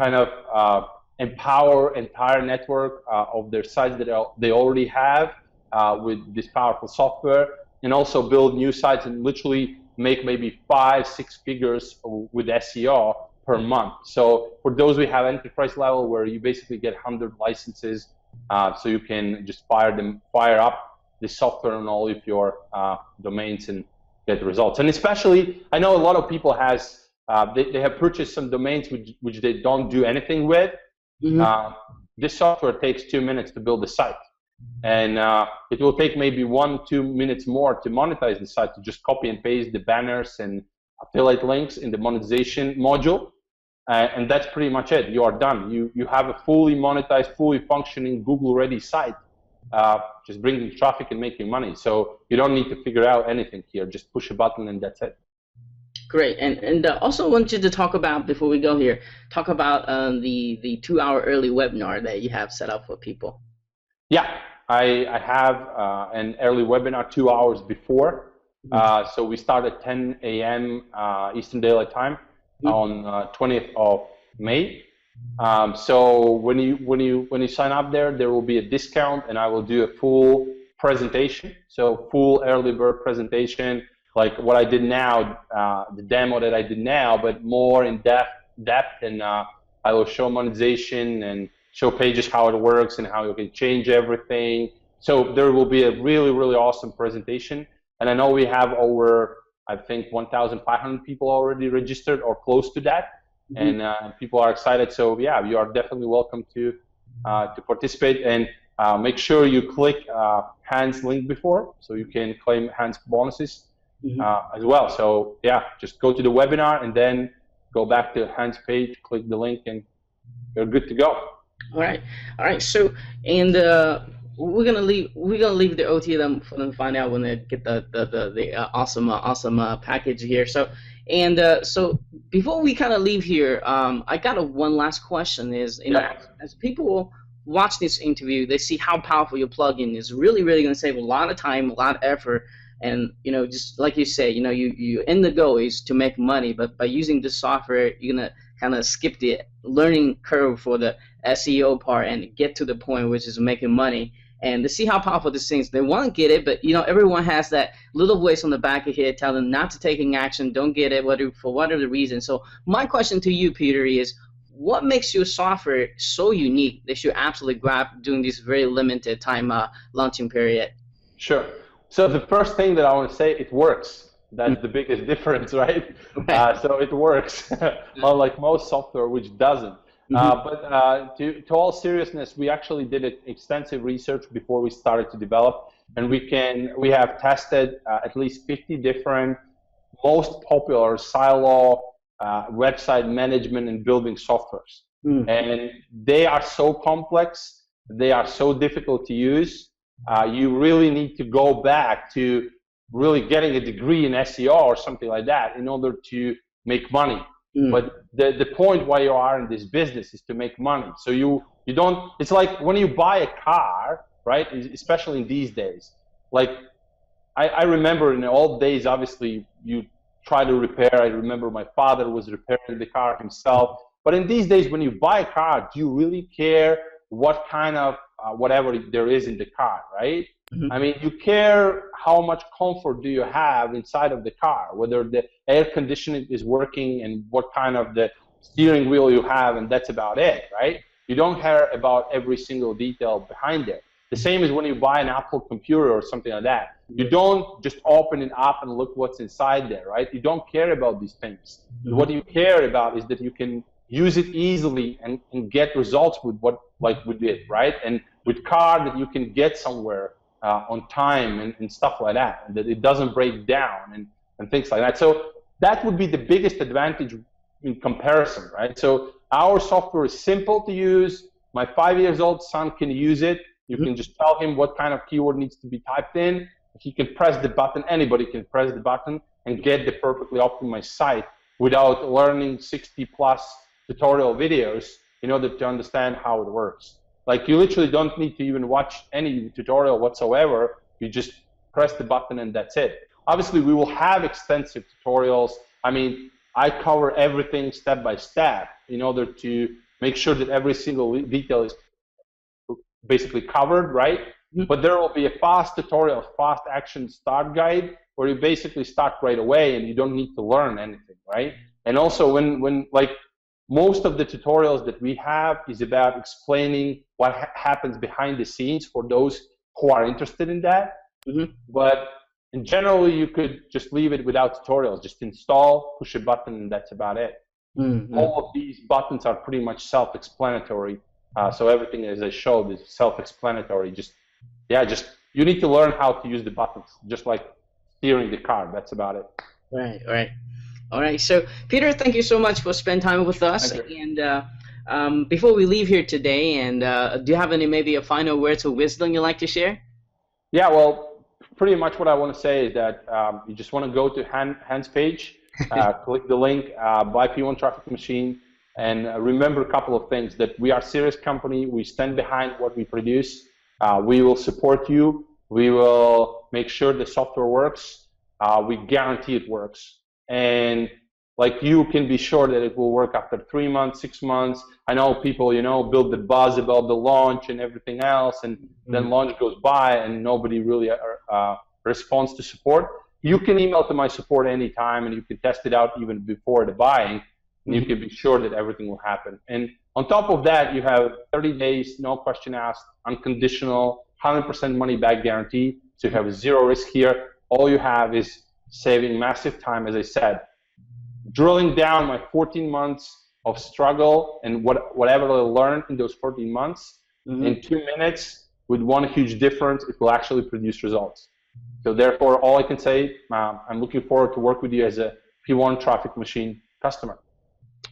kind of empower entire network of their sites that they already have with this powerful software, and also build new sites and literally make maybe 5-6 figures with SEO per month. So for those, we have enterprise level, where you basically get 100 licenses, so you can just fire up the software on all of your domains and get results. And especially, I know a lot of people they have purchased some domains which they don't do anything with. Mm-hmm. This software takes 2 minutes to build a site, and it will take maybe 1-2 minutes more to monetize the site, to just copy and paste the banners and affiliate links in the monetization module, and that's pretty much it. You are done. You have a fully monetized, fully functioning Google-ready site, just bringing traffic and making money. So you don't need to figure out anything here. Just push a button and that's it. Great. And also want you to talk about, before we go here, talk about the 2-hour early webinar that you have set up for people. Yeah, I have an early webinar 2 hours before. So we start at 10 a.m. Eastern Daylight Time on 20th of May. So when you sign up there will be a discount, and I will do a full presentation. So full early bird presentation, like what I did now, the demo that I did now, but more in depth, and I will show monetization and show Pages how it works and how you can change everything. So there will be a really, really awesome presentation. And I know we have over, I think, 1,500 people already registered or close to that. Mm-hmm. And people are excited. So yeah, you are definitely welcome to participate, and make sure you click Hans link before, so you can claim Hans bonuses as well. So yeah, just go to the webinar and then go back to Hans page, click the link, and you're good to go. All right. So, and we're gonna leave the OT for them to find out when they get the awesome package here. So, and so before we kind of leave here, I got one last question. Is, you know, as people watch this interview, they see how powerful your plugin is. Really going to save a lot of time, a lot of effort, and you know, just like you say, you know, you end the goal is to make money, but by using this software, you're gonna kind of skip the learning curve for the SEO part and get to the point which is making money. And to see how powerful this thing is, they want to get it, but you know, everyone has that little voice on the back of here telling them not to taking action, don't get it, for whatever reason. So my question to you, Peter, is what makes your software so unique that you absolutely grab during this very limited time launching period? Sure. So the first thing that I want to say, it works. That's the biggest difference, right? So it works, unlike most software which doesn't. But to all seriousness, we actually did extensive research before we started to develop, and we have tested at least 50 different most popular silo website management and building softwares. And they are so complex, they are so difficult to use. You really need to go back to really getting a degree in SEO or something like that in order to make money. But the point why you are in this business is to make money. So you don't, it's like when you buy a car, right? Especially in these days. Like I remember in the old days, obviously you try to repair. I remember my father was repairing the car himself. But in these days, when you buy a car, do you really care what kind of whatever there is in the car, right? I mean, you care how much comfort do you have inside of the car, whether the air conditioning is working and what kind of the steering wheel you have, and that's about it, right? You don't care about every single detail behind it. The same as when you buy an Apple computer or something like that. You don't just open it up and look what's inside there, right? You don't care about these things. What you care about is that you can use it easily and get results with what, like we did, right? And with car that you can get somewhere on time and stuff like that, and that it doesn't break down and things like that. So that would be the biggest advantage in comparison, right? So our software is simple to use. My 5-year-old son can use it. You can just tell him what kind of keyword needs to be typed in. He can press the button. Anybody can press the button and get the perfectly optimized site without learning 60+ tutorial videos in order to understand how it works. Like, you literally don't need to even watch any tutorial whatsoever. You just press the button and that's it. Obviously, we will have extensive tutorials. I mean, I cover everything step by step in order to make sure that every single detail is basically covered, right? But there will be a fast tutorial, fast action start guide where you basically start right away and you don't need to learn anything, right? And also when like, most of the tutorials that we have is about explaining what happens behind the scenes for those who are interested in that. But in general, you could just leave it without tutorials. Just install, push a button, and that's about it. All of these buttons are pretty much self-explanatory. So everything, as I showed, is self-explanatory. Just you need to learn how to use the buttons, just like steering the car. That's about it. Right. All right, so Peter, thank you so much for spending time with us. And before we leave here today, and do you have maybe a final words of wisdom you'd like to share? Yeah, well, pretty much what I want to say is that you just want to go to Hans page, click the link, buy P1 Traffic Machine, and remember a couple of things, that we are a serious company. We stand behind what we produce. We will support you. We will make sure the software works. We guarantee it works. And like, you can be sure that it will work after 3 months, 6 months. I know people, build the buzz about the launch and everything else, and then launch goes by and nobody really responds to support. You can email to my support anytime, and you can test it out even before the buying, and you can be sure that everything will happen. And on top of that, you have 30 days, no question asked, unconditional, 100% money back guarantee. So you have zero risk here. All you have is saving massive time, as I said. Drilling down my 14 months of struggle and whatever I learned in those 14 months in 2 minutes with one huge difference, it will actually produce results. So therefore, all I can say, I'm looking forward to work with you as a P1 Traffic Machine customer.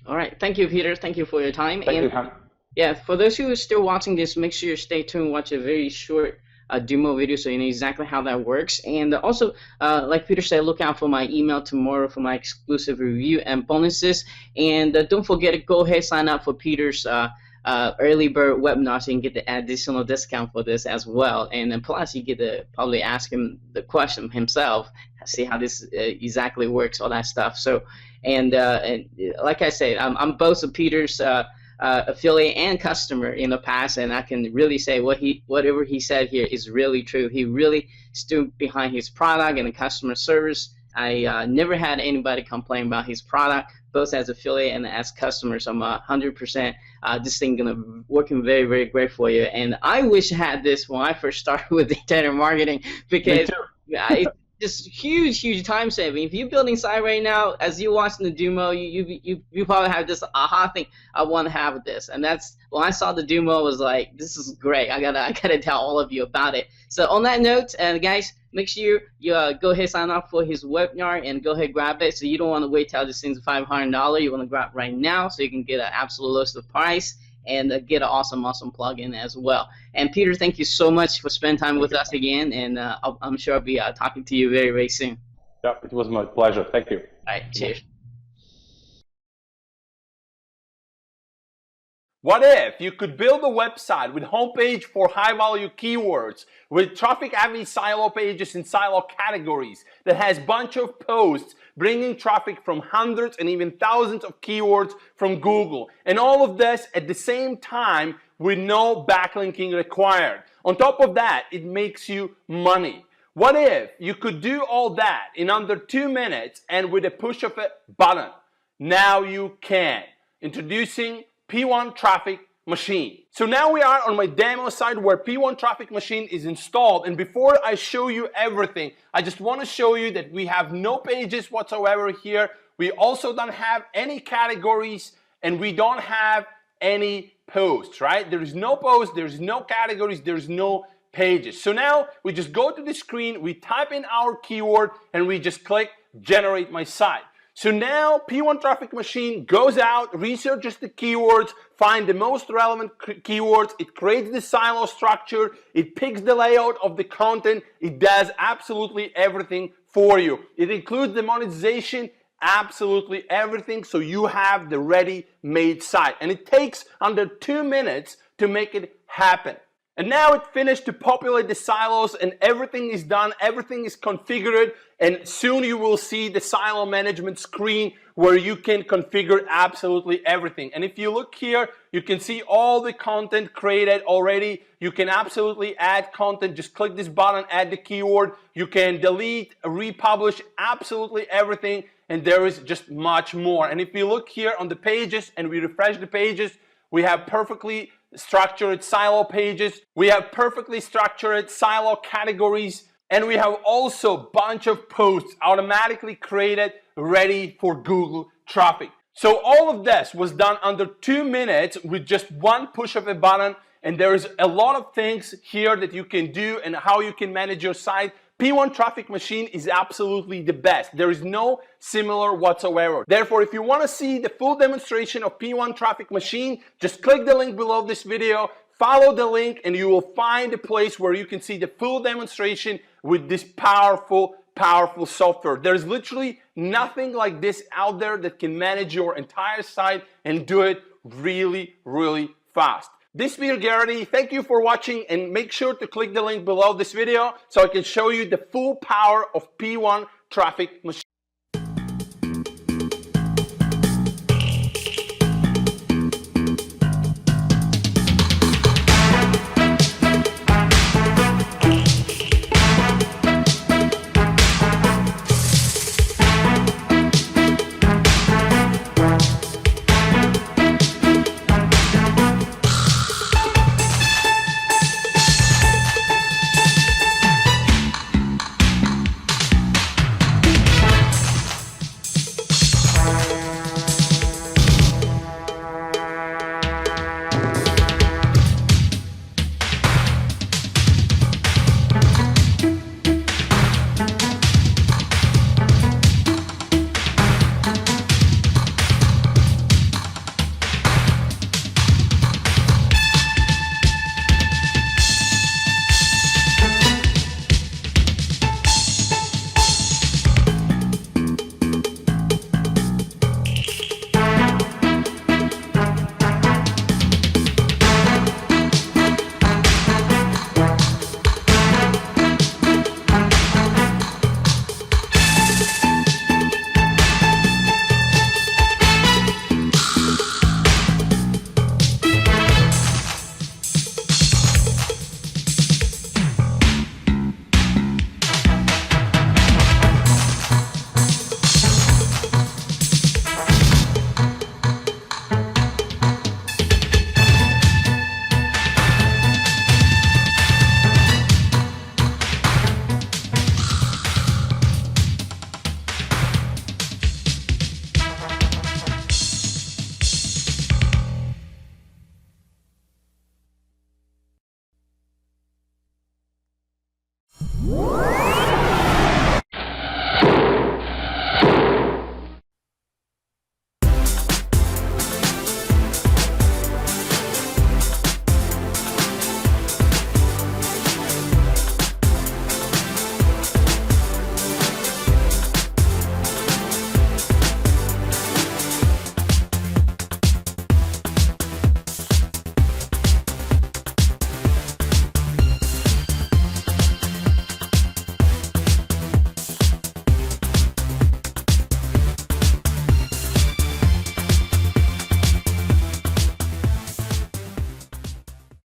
All right. Thank you, Peter. Thank you for your time. Thank you, Han. Yeah, for those who are still watching this, make sure you stay tuned, watch a very short demo video so you know exactly how that works. And also, like Peter said, look out for my email tomorrow for my exclusive review and bonuses. And don't forget to go ahead and sign up for Peter's early bird webinar so you can get the additional discount for this as well. And then plus, you get to probably ask him the question himself, see how this exactly works, all that stuff. So, and like I said, I'm both of Peter's affiliate and customer in the past, and I can really say whatever he said here is really true. He really stood behind his product and the customer service. I never had anybody complain about his product, both as affiliate and as customers. I'm 100% this thing gonna working very, very great for you. And I wish I had this when I first started with internet marketing, because just huge time saving. If you're building site right now, as you're watching the demo, you probably have this aha thing. I want to have this, and that's when I saw the demo. I was like, this is great. I gotta tell all of you about it. So on that note, and guys, make sure you go ahead sign up for his webinar and go ahead grab it. So you don't want to wait till this thing's $500. You want to grab right now so you can get an absolute lowest of price and get an awesome plugin as well. And Peter, thank you so much for spending time with us again, and I'm sure I'll be talking to you very soon. Yeah, it was my pleasure. Thank you. All right, cheers. What if you could build a website with homepage for high-value keywords, with traffic-heavy silo pages and silo categories that has a bunch of posts bringing traffic from hundreds and even thousands of keywords from Google, and all of this at the same time with no backlinking required. On top of that, it makes you money. What if you could do all that in under 2 minutes and with a push of a button? Now you can. Introducing P1 Traffic Machine. So now we are on my demo site where P1 Traffic Machine is installed, and before I show you everything, I just want to show you that we have no pages whatsoever here. We also don't have any categories, and we don't have any posts, right? There is no posts, there's no categories, there's no pages. So now we just go to the screen, we type in our keyword, and we just click Generate My Site. So now P1 Traffic Machine goes out, researches the keywords, finds the most relevant keywords, it creates the silo structure, it picks the layout of the content, it does absolutely everything for you. It includes the monetization, absolutely everything, so you have the ready-made site. And it takes under 2 minutes to make it happen. And now it's finished to populate the silos, and everything is done, everything is configured, and soon you will see the silo management screen where you can configure absolutely everything. And if you look here, you can see all the content created already. You can absolutely add content. Just click this button, add the keyword. You can delete, republish, absolutely everything, and there is just much more. And if you look here on the pages and we refresh the pages, we have perfectly structured silo pages, we have perfectly structured silo categories, and we have also a bunch of posts automatically created ready for Google traffic. So all of this was done under 2 minutes with just one push of a button, and there's a lot of things here that you can do and how you can manage your site. P1 Traffic Machine is absolutely the best. There is no similar whatsoever. Therefore, if you want to see the full demonstration of P1 Traffic Machine, just click the link below this video, follow the link, and you will find a place where you can see the full demonstration with this powerful software. There's literally nothing like this out there that can manage your entire site and do it really fast. This is Peter Garety. Thank you for watching, and make sure to click the link below this video so I can show you the full power of P1 Traffic Machine.